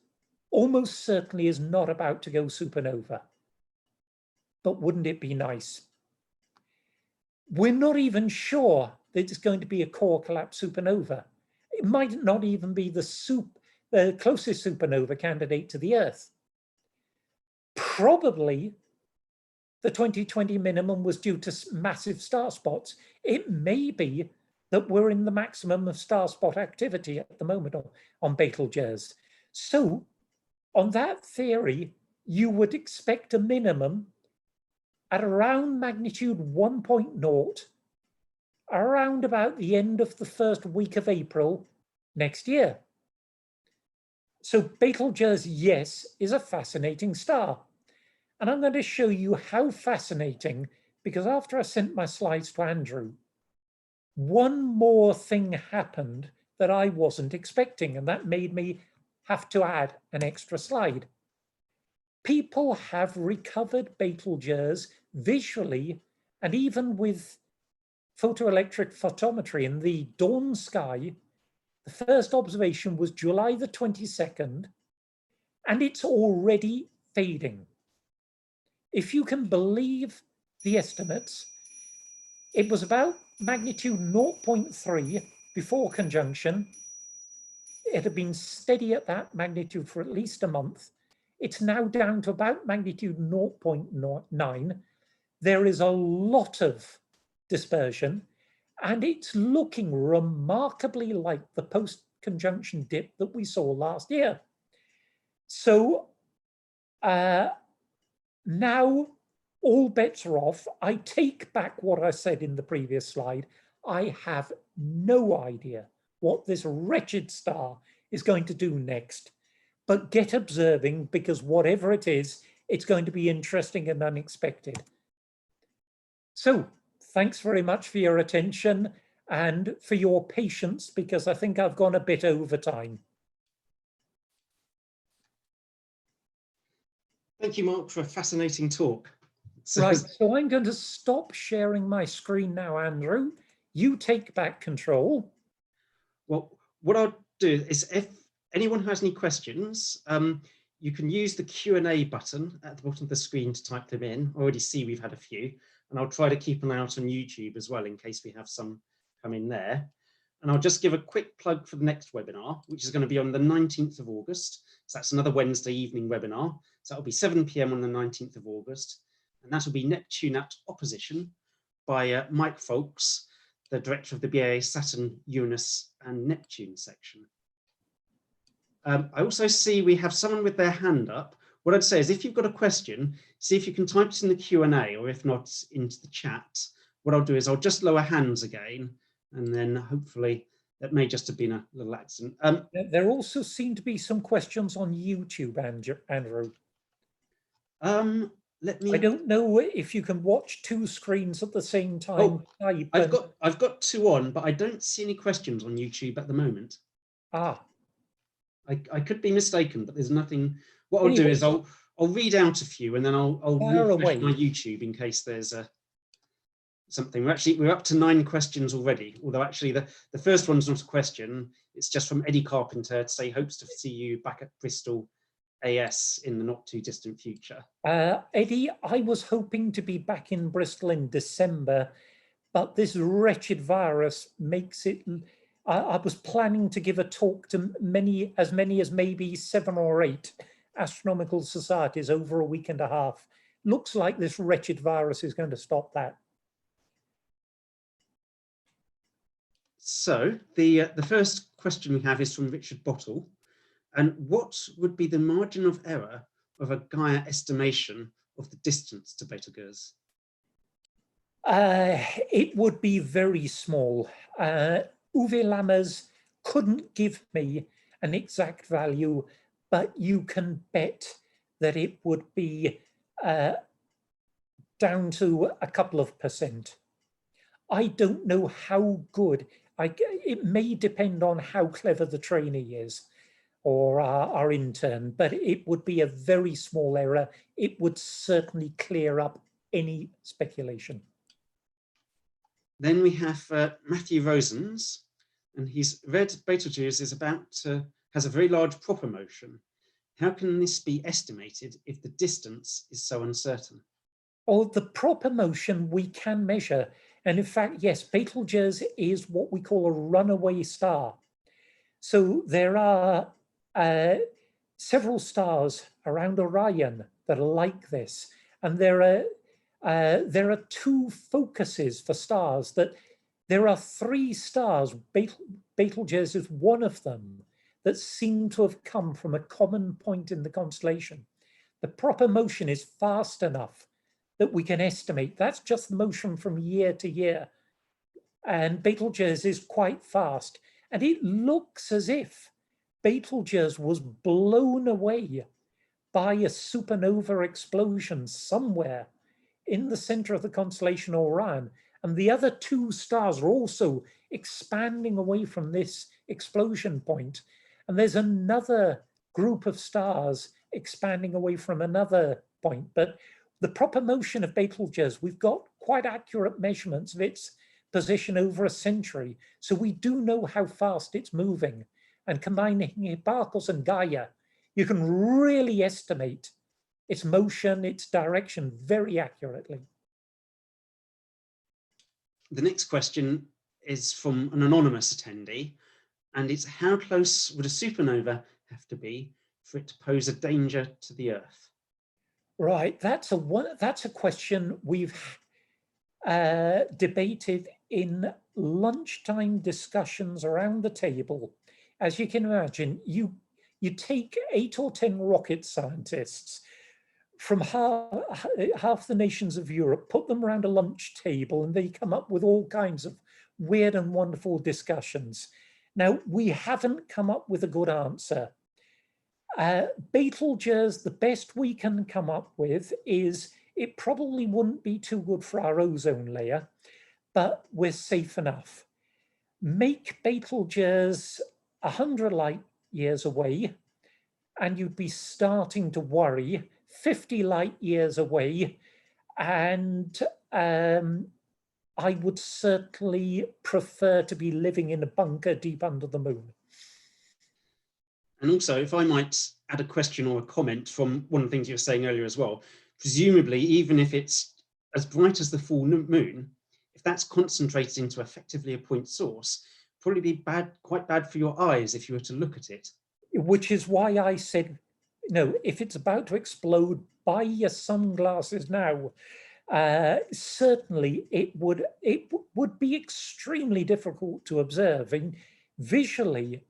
almost certainly is not about to go supernova. But wouldn't it be nice? We're not even sure that it's going to be a core collapse supernova. It might not even be the closest supernova candidate to the Earth. Probably the 2020 minimum was due to massive star spots. It may be that we're in the maximum of star spot activity at the moment on Betelgeuse. So on that theory, you would expect a minimum at around magnitude 1.0, around about the end of the first week of April next year. So Betelgeuse, yes, is a fascinating star. And I'm going to show you how fascinating, because after I sent my slides to Andrew, one more thing happened that I wasn't expecting, and that made me have to add an extra slide. People have recovered Betelgeuse visually, and even with photoelectric photometry in the dawn sky. The first observation was July the 22nd, and it's already fading. If you can believe the estimates, it was about magnitude 0.3 before conjunction. It had been steady at that magnitude for at least a month. It's now down to about magnitude 0.9. There is a lot of dispersion, and it's looking remarkably like the post-conjunction dip that we saw last year. So now all bets are off. I take back what I said in the previous slide. I have no idea what this wretched star is going to do next, but get observing, because whatever it is, it's going to be interesting and unexpected. So thanks very much for your attention and for your patience, because I think I've gone a bit over time. Thank you, Mark, for a fascinating talk. Right, so I'm going to stop sharing my screen now, Andrew. You take back control. Well, what I'll do is, if anyone has any questions, you can use the Q&A button at the bottom of the screen to type them in. I already see we've had a few, and I'll try to keep an eye out on YouTube as well in case we have some come in there. And I'll just give a quick plug for the next webinar, which is going to be on the 19th of August. So that's another Wednesday evening webinar. So that'll be 7 p.m. on the 19th of August. And that'll be Neptune at Opposition by Mike Folks, the director of the BAA Saturn, Uranus and Neptune section. I also see we have someone with their hand up. What I'd say is, if you've got a question, see if you can type it in the Q&A, or if not, into the chat. What I'll do is I'll just lower hands again, and then hopefully that may just have been a little accident. There also seem to be some questions on YouTube, Andrew. I don't know if you can watch two screens at the same time. Oh, I've got two on, but I don't see any questions on YouTube at the moment. Ah. I could be mistaken, but there's nothing. What I'll do is I'll read out a few, and then I'll refresh my YouTube in case there's something. We're up to 9 questions already. Although actually the first one's not a question. It's just from Eddie Carpenter to say hopes to see you back at Bristol AS in the not too distant future. Eddie, I was hoping to be back in Bristol in December, but this wretched virus makes it. I was planning to give a talk to as many as maybe 7 or 8 astronomical societies over a week and a half. Looks like this wretched virus is going to stop that. So the first question we have is from Richard Bottle. And what would be the margin of error of a Gaia estimation of the distance to Betelgeuse? It would be very small. UV llamas couldn't give me an exact value, but you can bet that it would be down to a couple of percent. I don't know how good, it may depend on how clever the trainee is or our intern, but it would be a very small error. It would certainly clear up any speculation. Then we have Matthew Rosens, and he's read Betelgeuse has a very large proper motion. How can this be estimated if the distance is so uncertain? Oh, the proper motion we can measure. And in fact, yes, Betelgeuse is what we call a runaway star. So there are several stars around Orion that are like this. And there are two focuses for stars that there are three stars, Betelgeuse is one of them, that seem to have come from a common point in the constellation. The proper motion is fast enough that we can estimate. That's just the motion from year to year. And Betelgeuse is quite fast. And it looks as if Betelgeuse was blown away by a supernova explosion somewhere in the center of the constellation Orion. And the other two stars are also expanding away from this explosion point. And there's another group of stars expanding away from another point. But the proper motion of Betelgeuse, we've got quite accurate measurements of its position over a century. So we do know how fast it's moving. And combining Hipparcos and Gaia, you can really estimate its motion, its direction very accurately. The next question is from an anonymous attendee, and it's how close would a supernova have to be for it to pose a danger to the Earth? Right, that's a question we've debated in lunchtime discussions around the table. As you can imagine, you take 8 or 10 rocket scientists from half the nations of Europe, put them around a lunch table, and they come up with all kinds of weird and wonderful discussions. Now, we haven't come up with a good answer. Betelgeuse, the best we can come up with is it probably wouldn't be too good for our ozone layer, but we're safe enough. Make Betelgeuse 100 light years away, and you'd be starting to worry. 50 light years away, and I would certainly prefer to be living in a bunker deep under the moon. And also, if I might add a question or a comment from one of the things you were saying earlier as well, presumably, even if it's as bright as the full moon, if that's concentrated into effectively a point source, probably be quite bad for your eyes if you were to look at it. Which is why I said, no, if it's about to explode, buy your sunglasses now. Certainly, it would be extremely difficult to observe. And visually,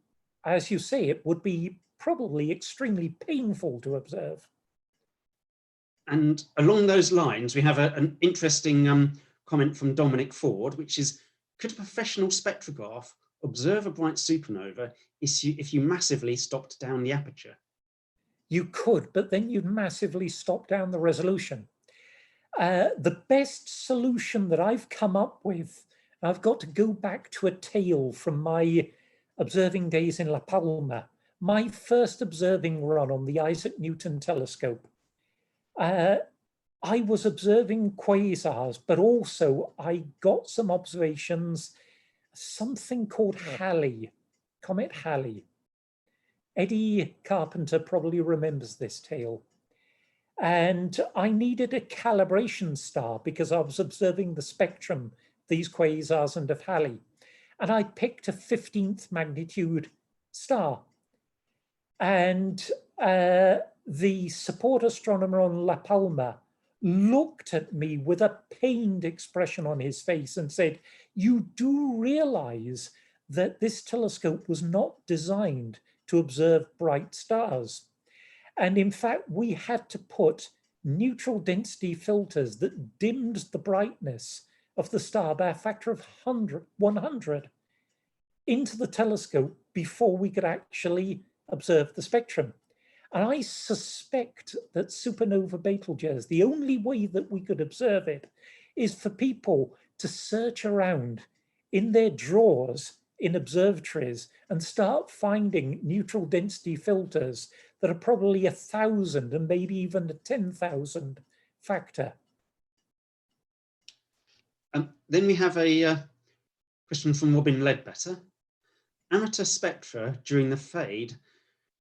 as you say, it would be probably extremely painful to observe. And along those lines, we have an interesting comment from Dominic Ford, which is, could a professional spectrograph observe a bright supernova if you massively stopped down the aperture? You could, but then you'd massively stop down the resolution. The best solution that I've come up with, I've got to go back to a tale from my observing days in La Palma, my first observing run on the Isaac Newton telescope. I was observing quasars, but also I got some observations, something called Halley, Comet Halley. Eddie Carpenter probably remembers this tale. And I needed a calibration star because I was observing the spectrum, these quasars and of Halley. And I picked a 15th magnitude star. And the support astronomer on La Palma looked at me with a pained expression on his face and said, "You do realize that this telescope was not designed to observe bright stars." And in fact, we had to put neutral density filters that dimmed the brightness of the star by a factor of 100. into the telescope before we could actually observe the spectrum. And I suspect that supernova Betelgeuse, the only way that we could observe it is for people to search around in their drawers in observatories and start finding neutral density filters that are probably 1,000 and maybe even a 10,000 factor. Then we have a question from Robin Ledbetter. Amateur spectra during the fade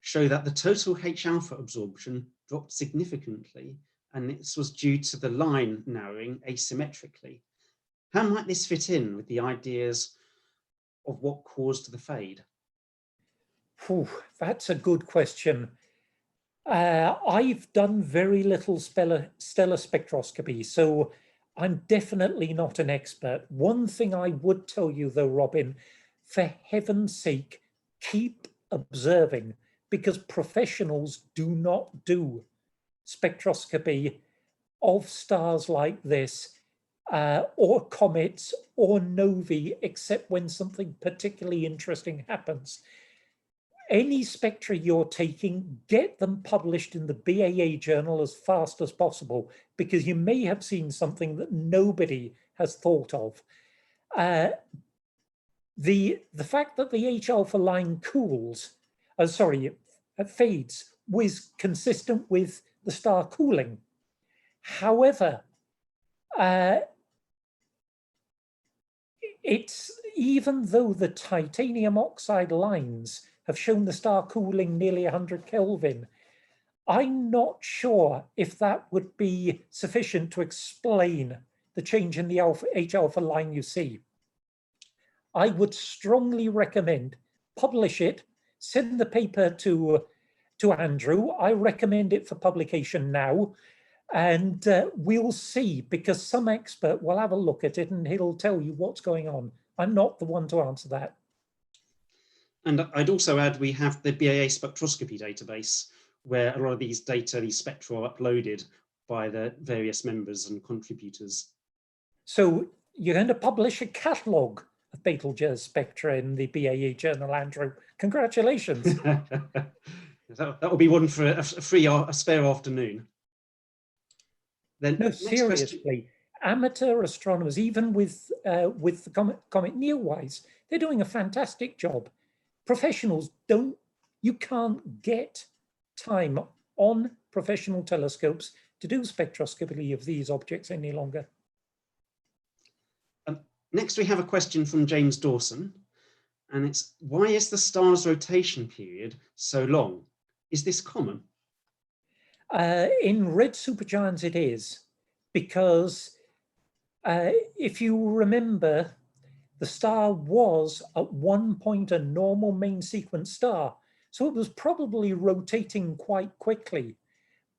show that the total H-alpha absorption dropped significantly, and this was due to the line narrowing asymmetrically. How might this fit in with the ideas of what caused the fade? That's a good question. I've done very little stellar spectroscopy, so I'm definitely not an expert. One thing I would tell you though, Robin, for heaven's sake, keep observing, because professionals do not do spectroscopy of stars like this, or comets or novae, except when something particularly interesting happens. Any spectra you're taking, get them published in the BAA journal as fast as possible, because you may have seen something that nobody has thought of. The fact that the H-alpha line cools, fades, was consistent with the star cooling. However, it's, even though the titanium oxide lines have shown the star cooling nearly 100 Kelvin, I'm not sure if that would be sufficient to explain the change in the H-alpha line you see. I would strongly recommend publish it, send the paper to Andrew. I recommend it for publication now, and we'll see, because some expert will have a look at it and he'll tell you what's going on. I'm not the one to answer that. And I'd also add, we have the BAA spectroscopy database, where a lot of these data, these spectra, are uploaded by the various members and contributors. So you're going to publish a catalogue of Betelgeuse spectra in the BAA journal, Andrew. Congratulations. that will be one for a spare afternoon. Then no, seriously, amateur astronomers, even with the comet Neowise, they're doing a fantastic job. Professionals don't, you can't get time on professional telescopes to do spectroscopy of these objects any longer. Next, we have a question from James Dawson, and it's, why is the star's rotation period so long? Is this common? In red supergiants, it is, because if you remember, the star was at one point a normal main sequence star, so it was probably rotating quite quickly.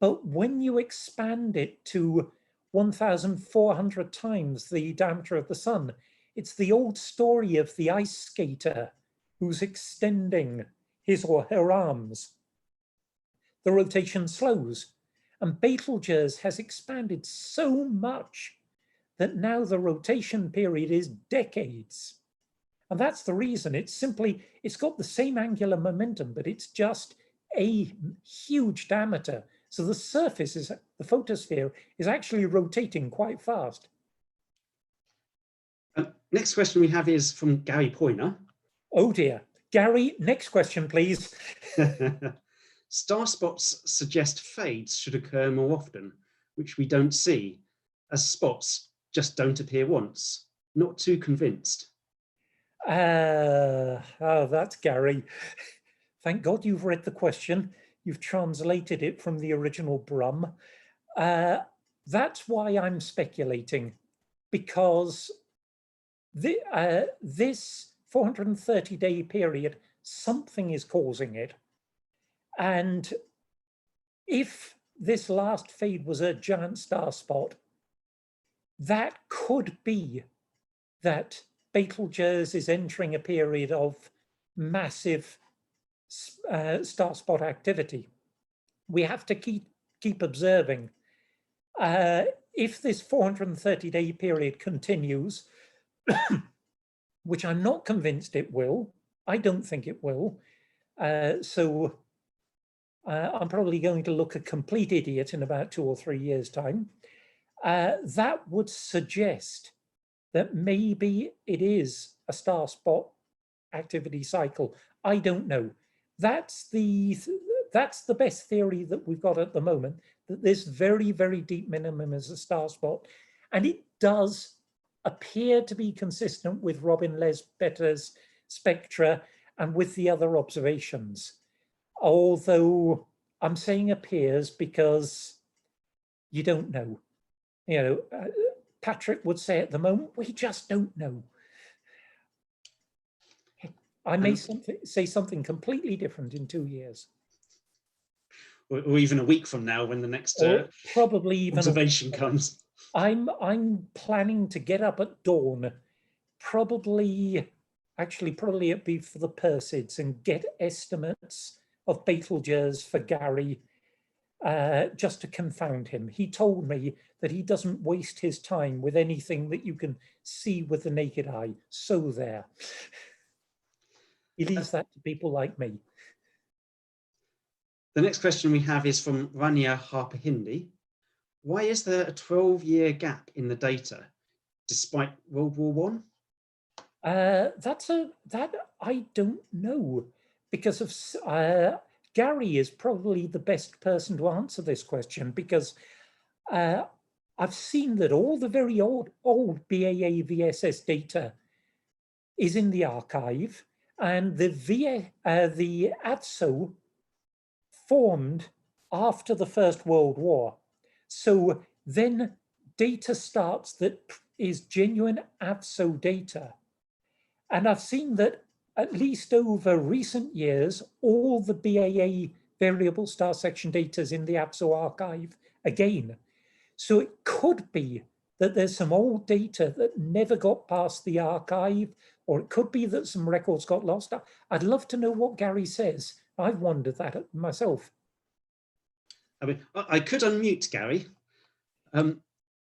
But when you expand it to 1,400 times the diameter of the sun, it's the old story of the ice skater who's extending his or her arms. The rotation slows, and Betelgeuse has expanded so much that now the rotation period is decades. And that's the reason. It's simply, it's got the same angular momentum, but it's just a huge diameter. So the surface, the photosphere, is actually rotating quite fast. Next question we have is from Gary Poyner. Oh dear. Gary, next question, please. Star spots suggest fades should occur more often, which we don't see, as spots just don't appear once. Not too convinced. Oh, that's Gary. Thank God you've read the question. You've translated it from the original Brum. That's why I'm speculating, because this 430-day period, something is causing it. And if this last fade was a giant star spot, that could be that Betelgeuse is entering a period of massive star spot activity. We have to keep observing. If this 430-day period continues, which I'm not convinced it will, I don't think it will. So I'm probably going to look a complete idiot in about 2 or 3 years' time. That would suggest that maybe it is a star spot activity cycle. I don't know. That's the best theory that we've got at the moment, that this very, very deep minimum is a star spot. And it does appear to be consistent with Robin Ledbetter's spectra and with the other observations. Although I'm saying appears because you don't know. You know, Patrick would say at the moment, we just don't know. I may say something completely different in 2 years. Or even a week from now when the next probably even observation comes. I'm planning to get up at dawn, probably it'd be for the Perseids, and get estimates of Betelgeuse for Gary, just to confound him. He told me that he doesn't waste his time with anything that you can see with the naked eye. So there. He leaves that to people like me. The next question we have is from Rania Harper-Hindi. Why is there a 12-year gap in the data despite World War I? That I don't know, because of Gary is probably the best person to answer this question, because I've seen that all the very old BAA VSS data is in the archive, and the ATSO formed after the First World War. So then data starts that is genuine ATSO data. And I've seen that at least over recent years, all the BAA variable star section data is in the ATSO archive again. So it could be that there's some old data that never got past the archive, or it could be that some records got lost. I'd love to know what Gary says. I've wondered that myself. I mean, I could unmute Gary.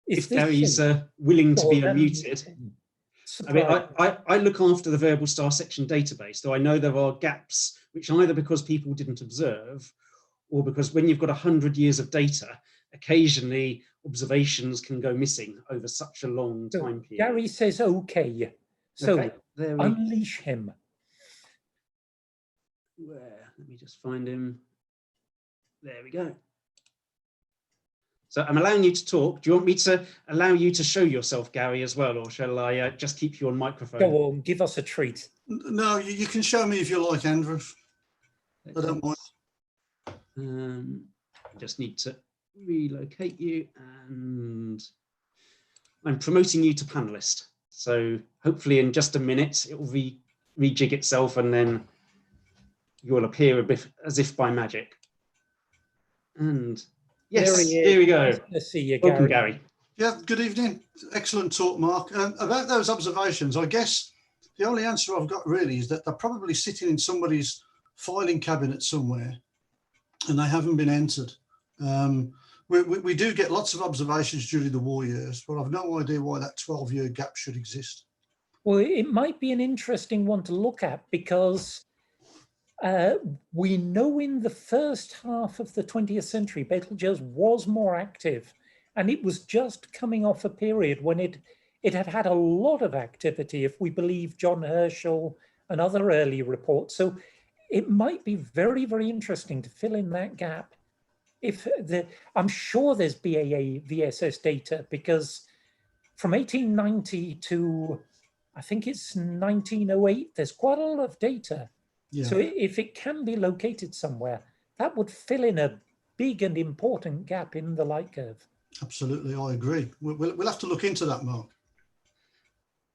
If Gary's so? willing to be unmuted. I mean, I look after the variable star section database, though I know there are gaps, which either because people didn't observe, or because when you've got 100 years of data, occasionally observations can go missing over such a long time period. Gary says okay, so okay, unleash him. Where? Let me just find him. There we go. So I'm allowing you to talk. Do you want me to allow you to show yourself, Gary, as well, or shall I just keep you on microphone? Go on, give us a treat. No, you can show me if you like, Andrew. I don't mind. I just need to relocate you, and I'm promoting you to panelist. So hopefully in just a minute, it will rejig itself, and then you'll appear a bit as if by magic. And yes, here we go. Nice to see you, Welcome, Gary. Yeah, good evening. Excellent talk, Mark. About those observations, I guess the only answer I've got really is that they're probably sitting in somebody's filing cabinet somewhere and they haven't been entered. We do get lots of observations during the war years, but I've no idea why that 12-year gap should exist. Well, it might be an interesting one to look at, because we know in the first half of the 20th century, Betelgeuse was more active, and it was just coming off a period when it had had a lot of activity, if we believe John Herschel and other early reports. So it might be very, very interesting to fill in that gap. I'm sure there's BAA VSS data, because from 1890 to, I think it's 1908, there's quite a lot of data. Yeah. So if it can be located somewhere, that would fill in a big and important gap in the light curve. Absolutely, I agree. We'll have to look into that, Mark.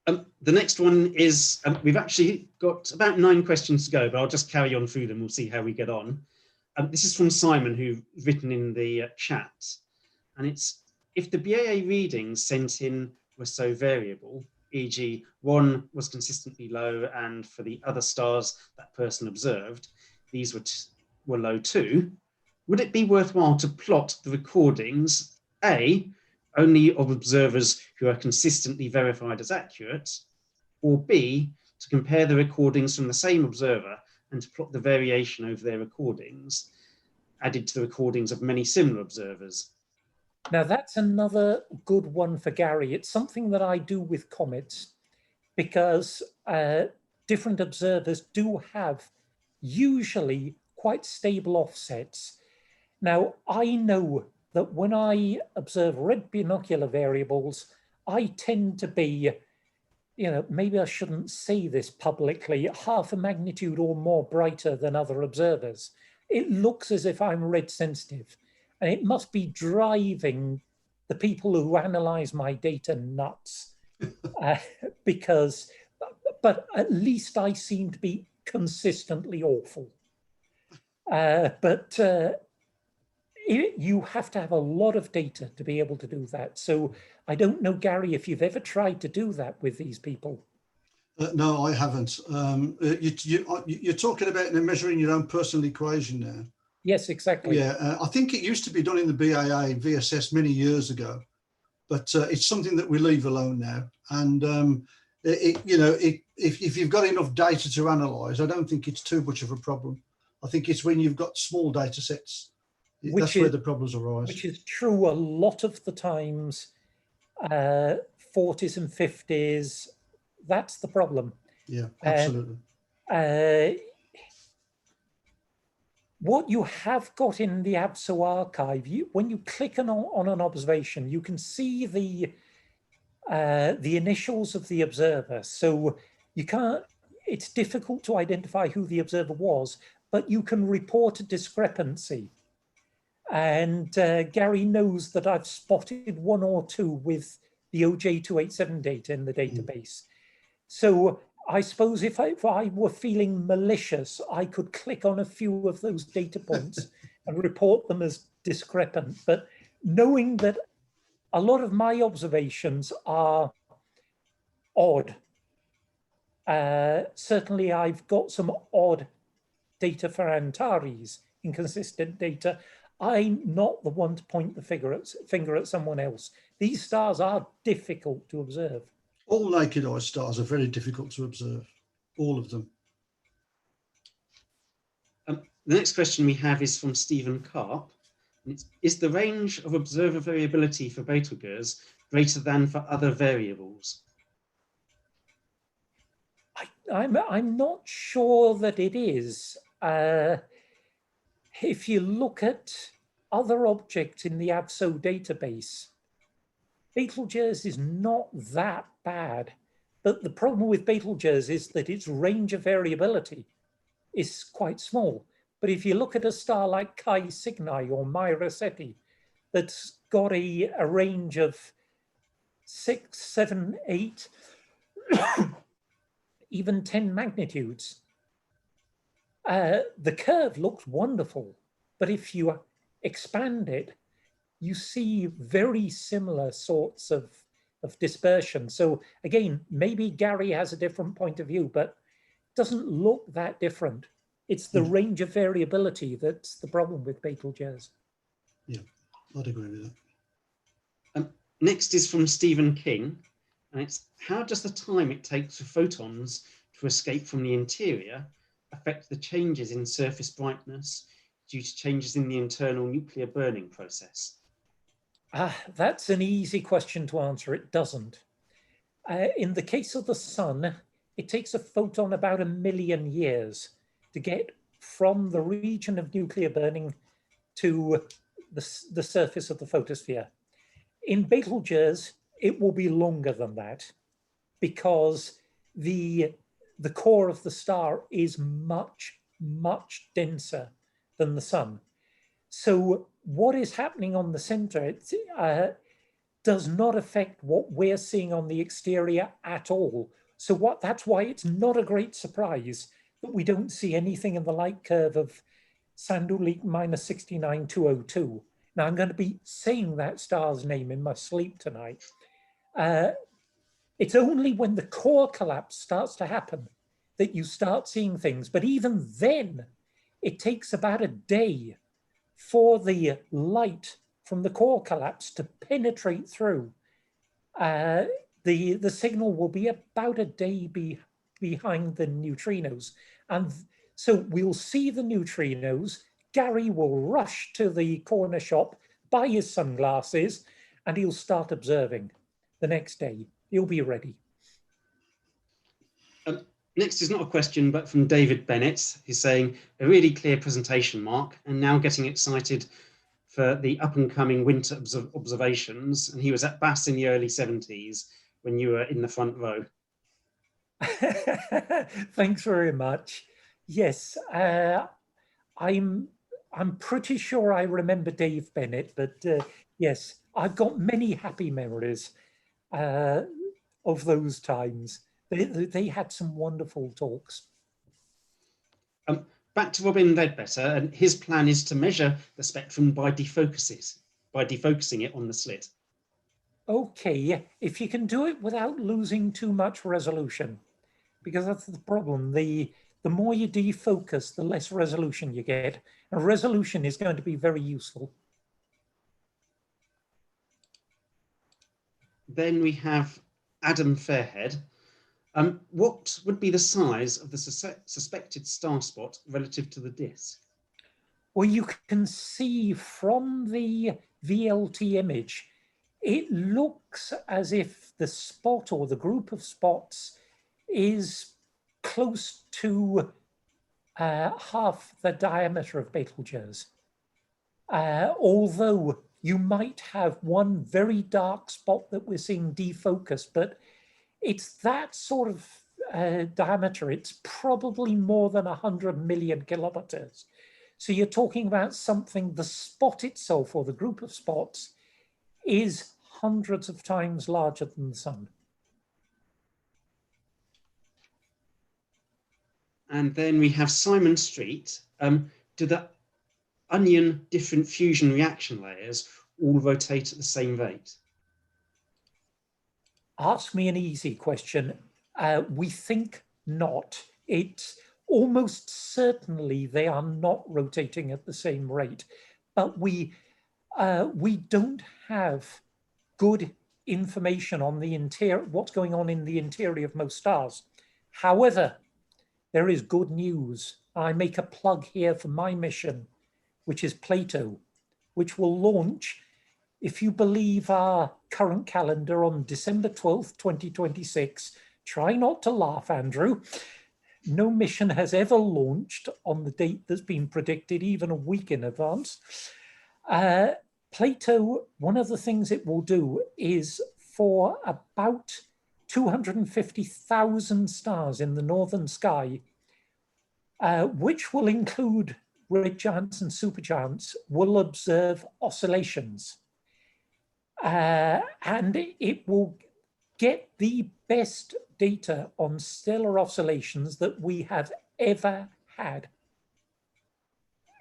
The next one is, we've actually got about 9 questions to go, but I'll just carry on through them. We'll see how we get on. This is from Simon, who's written in the chat. And it's, if the BAA readings sent in were so variable, e.g. one was consistently low, and for the other stars that person observed, these were low too, would it be worthwhile to plot the recordings, A, only of observers who are consistently verified as accurate, or B, to compare the recordings from the same observer and to plot the variation over their recordings, added to the recordings of many similar observers. Now that's another good one for Gary. It's something that I do with comets because different observers do have usually quite stable offsets. Now, I know that when I observe red binocular variables, I tend to be, maybe I shouldn't say this publicly, half a magnitude or more brighter than other observers. It looks as if I'm red sensitive, and it must be driving the people who analyze my data nuts but at least I seem to be consistently awful. You have to have a lot of data to be able to do that. So I don't know, Gary, if you've ever tried to do that with these people. No, I haven't. You're talking about measuring your own personal equation now. Yes, exactly. Yeah, I think it used to be done in the BAA VSS many years ago, but it's something that we leave alone now. And if you've got enough data to analyse, I don't think it's too much of a problem. I think it's when you've got small data sets, that's where the problems arise. Which is true a lot of the times, 40s and 50s, that's the problem. Yeah, absolutely. What you have got in the ABSO archive, when you click on an observation, you can see the initials of the observer. So you can't, it's difficult to identify who the observer was, but you can report a discrepancy. And Gary knows that I've spotted one or two with the OJ287 data in the database. So I suppose if I were feeling malicious, I could click on a few of those data points and report them as discrepant. But knowing that a lot of my observations are odd, certainly I've got some odd data for Antares, inconsistent data. I'm not the one to point the finger at someone else. These stars are difficult to observe. All naked eye stars are very difficult to observe, all of them. The next question we have is from Stephen Karp. Is the range of observer variability for Betelgeuse greater than for other variables? I'm not sure that it is. If you look at other objects in the ABSO database, Betelgeuse is not that bad. But the problem with Betelgeuse is that its range of variability is quite small. But if you look at a star like Chi Cygni or Myra Ceti, that's got a range of 6, 7, 8, even 10 magnitudes, the curve looks wonderful. But if you expand it, you see very similar sorts of dispersion. So again, maybe Gary has a different point of view, but it doesn't look that different. It's the range of variability that's the problem with Betelgeuse. Yeah, I'd agree with that. Next is from Stephen King, and it's how does the time it takes for photons to escape from the interior affect the changes in surface brightness due to changes in the internal nuclear burning process? That's an easy question to answer. It doesn't. In the case of the sun, it takes a photon about 1 million years to get from the region of nuclear burning to the surface of the photosphere. In Betelgeuse, it will be longer than that because the core of the star is much, much denser than the sun. So what is happening on the center does not affect what we're seeing on the exterior at all. So that's why it's not a great surprise that we don't see anything in the light curve of Sandulik -69202. Now I'm going to be saying that star's name in my sleep tonight. It's only when the core collapse starts to happen that you start seeing things. But even then, it takes about a day for the light from the core collapse to penetrate through. The signal will be about a day behind the neutrinos. And so we'll see the neutrinos. Gary will rush to the corner shop, buy his sunglasses, and he'll start observing. The next day, he'll be ready. Next is not a question, but from David Bennett. He's saying, a really clear presentation, Mark, and now getting excited for the up-and-coming winter observations. And he was at BAS in the early 70s when you were in the front row. Thanks very much. Yes, I'm pretty sure I remember Dave Bennett, but yes, I've got many happy memories of those times. They had some wonderful talks. Back to Robin Ledbetter, and his plan is to measure the spectrum by defocusing it on the slit. Okay, if you can do it without losing too much resolution, because that's the problem. The more you defocus, the less resolution you get. And resolution is going to be very useful. Then we have Adam Fairhead. What would be the size of the suspected star spot relative to the disk? Well, you can see from the VLT image, it looks as if the spot or the group of spots is close to half the diameter of Betelgeuse. Although you might have one very dark spot that we're seeing defocused, but it's that sort of diameter. It's probably more than 100 million kilometers. So you're talking about something, the spot itself or the group of spots is hundreds of times larger than the sun. And then we have Simon Street. Do the onion different fusion reaction layers all rotate at the same rate? Ask me an easy question. We think not. It's almost certainly they are not rotating at the same rate, but we don't have good information on the interior, what's going on in the interior of most stars. However, there is good news. I make a plug here for my mission, which is Plato, which will launch, if you believe our current calendar, on December 12th, 2026. Try not to laugh, Andrew. No mission has ever launched on the date that's been predicted, even a week in advance. Plato, one of the things it will do is for about 250,000 stars in the northern sky, which will include red giants and supergiants, will observe oscillations. And it will get the best data on stellar oscillations that we have ever had.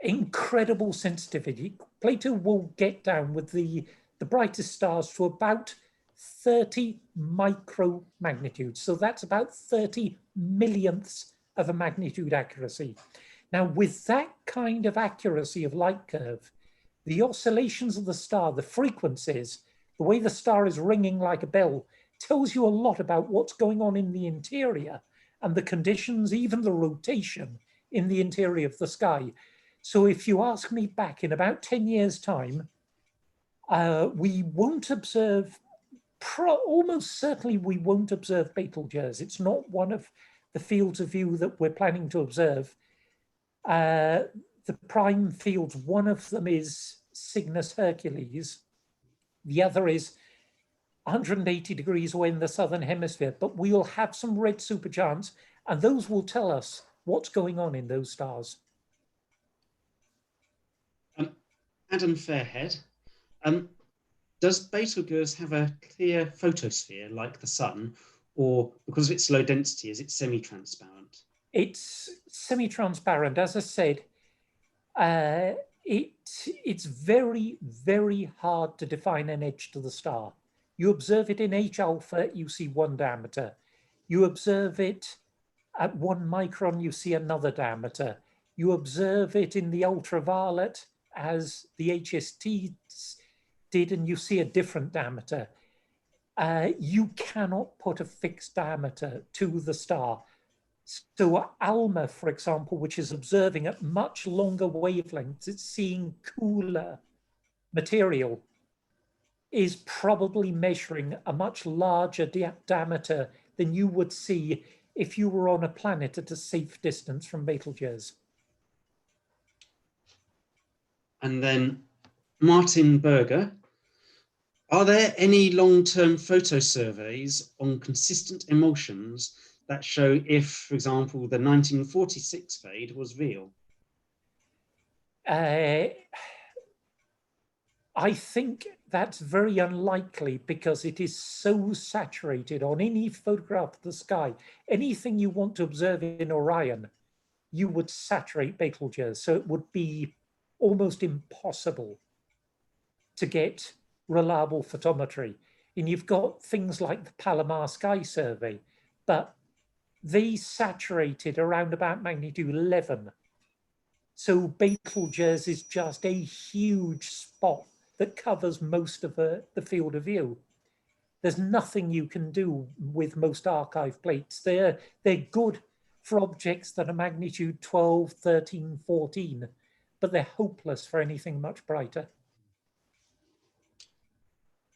Incredible sensitivity. Plato will get down with the brightest stars to about 30 micromagnitudes. So that's about 30 millionths of a magnitude accuracy. Now, with that kind of accuracy of light curve, the oscillations of the star, the frequencies, the way the star is ringing like a bell, tells you a lot about what's going on in the interior and the conditions, even the rotation in the interior of the sky. So if you ask me back in about 10 years' time, we won't observe, almost certainly we won't observe Betelgeuse. It's not one of the fields of view that we're planning to observe. The prime fields, one of them is Cygnus Hercules. The other is 180 degrees away in the southern hemisphere, but we will have some red supergiants, and those will tell us what's going on in those stars. Adam Fairhead, does Betelgeuse have a clear photosphere like the sun, or because of its low density, is it semi-transparent? It's semi-transparent. As I said, it's very, very hard to define an edge to the star. You observe it in H alpha, you see one diameter. You observe it at 1 micron, you see another diameter. You observe it in the ultraviolet, as the HST did, and you see a different diameter. You cannot put a fixed diameter to the star. So ALMA, for example, which is observing at much longer wavelengths, it's seeing cooler material, is probably measuring a much larger diameter than you would see if you were on a planet at a safe distance from Betelgeuse. And then Martin Berger, are there any long-term photo surveys on consistent emulsions that show if, for example, the 1946 fade was real? I think that's very unlikely because it is so saturated on any photograph of the sky. Anything you want to observe in Orion, you would saturate Betelgeuse. So it would be almost impossible to get reliable photometry. And you've got things like the Palomar Sky Survey, but they saturated around about magnitude 11. So Betelgeuse is just a huge spot that covers most of the field of view. There's nothing you can do with most archive plates. They're good for objects that are magnitude 12, 13, 14, but they're hopeless for anything much brighter.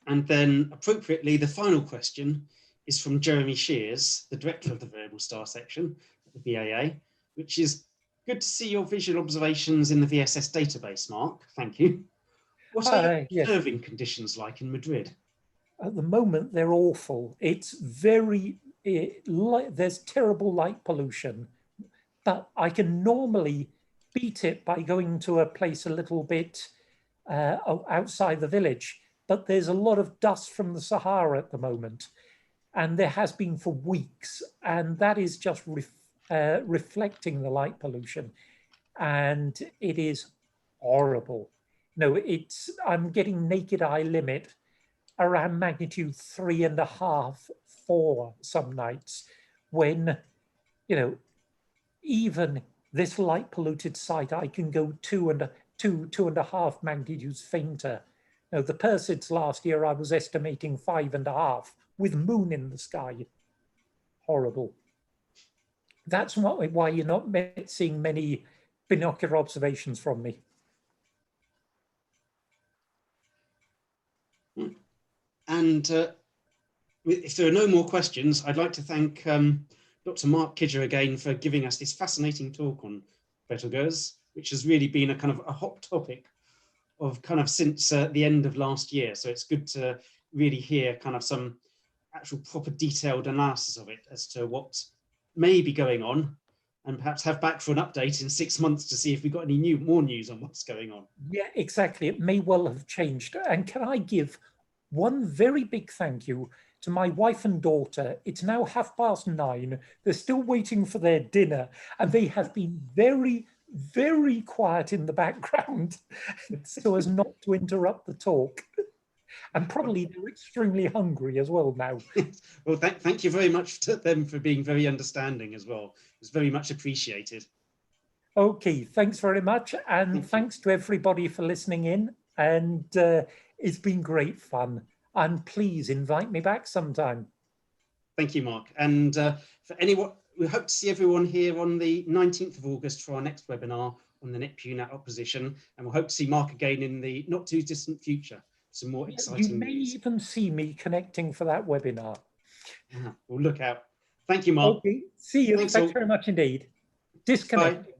And then appropriately, the final question is from Jeremy Shears, the director of the Variable Star section at the BAA, which is good to see your visual observations in the VSS database, Mark. Thank you. What are your observing conditions like in Madrid? At the moment, they're awful. It's very, there's terrible light pollution, but I can normally beat it by going to a place a little bit outside the village. But there's a lot of dust from the Sahara at the moment, and there has been for weeks, and that is just reflecting the light pollution, and it is horrible. No, I'm getting naked eye limit around magnitude 3.5, 4 some nights, when, you know, even this light polluted site, I can go 2.5 magnitudes fainter. No, the Perseids last year, I was estimating 5.5 with moon in the sky. Horrible. That's why you're not seeing many binocular observations from me. And if there are no more questions, I'd like to thank Dr. Mark Kidger again for giving us this fascinating talk on Betelgeuse, which has really been a kind of a hot topic of kind of since the end of last year. So it's good to really hear kind of some actual proper detailed analysis of it as to what may be going on, and perhaps have back for an update in 6 months to see if we've got any more news on what's going on. Yeah, exactly. It may well have changed. And can I give one very big thank you to my wife and daughter. It's now 9:30. They're still waiting for their dinner, and they have been very, very quiet in the background so as not to interrupt the talk. And probably they're extremely hungry as well now. Well, thank you very much to them for being very understanding as well. It's very much appreciated. Okay, thanks very much. And thanks to everybody for listening in. And it's been great fun. And please invite me back sometime. Thank you, Mark. And for anyone, we hope to see everyone here on the 19th of August for our next webinar on the NetPUNAT opposition. And we'll hope to see Mark again in the not too distant future. Some more exciting You may news. even see me connecting for that webinar. We'll look out. Thank you, Mark. Okay, see you. Thanks very much indeed. Disconnect. Bye.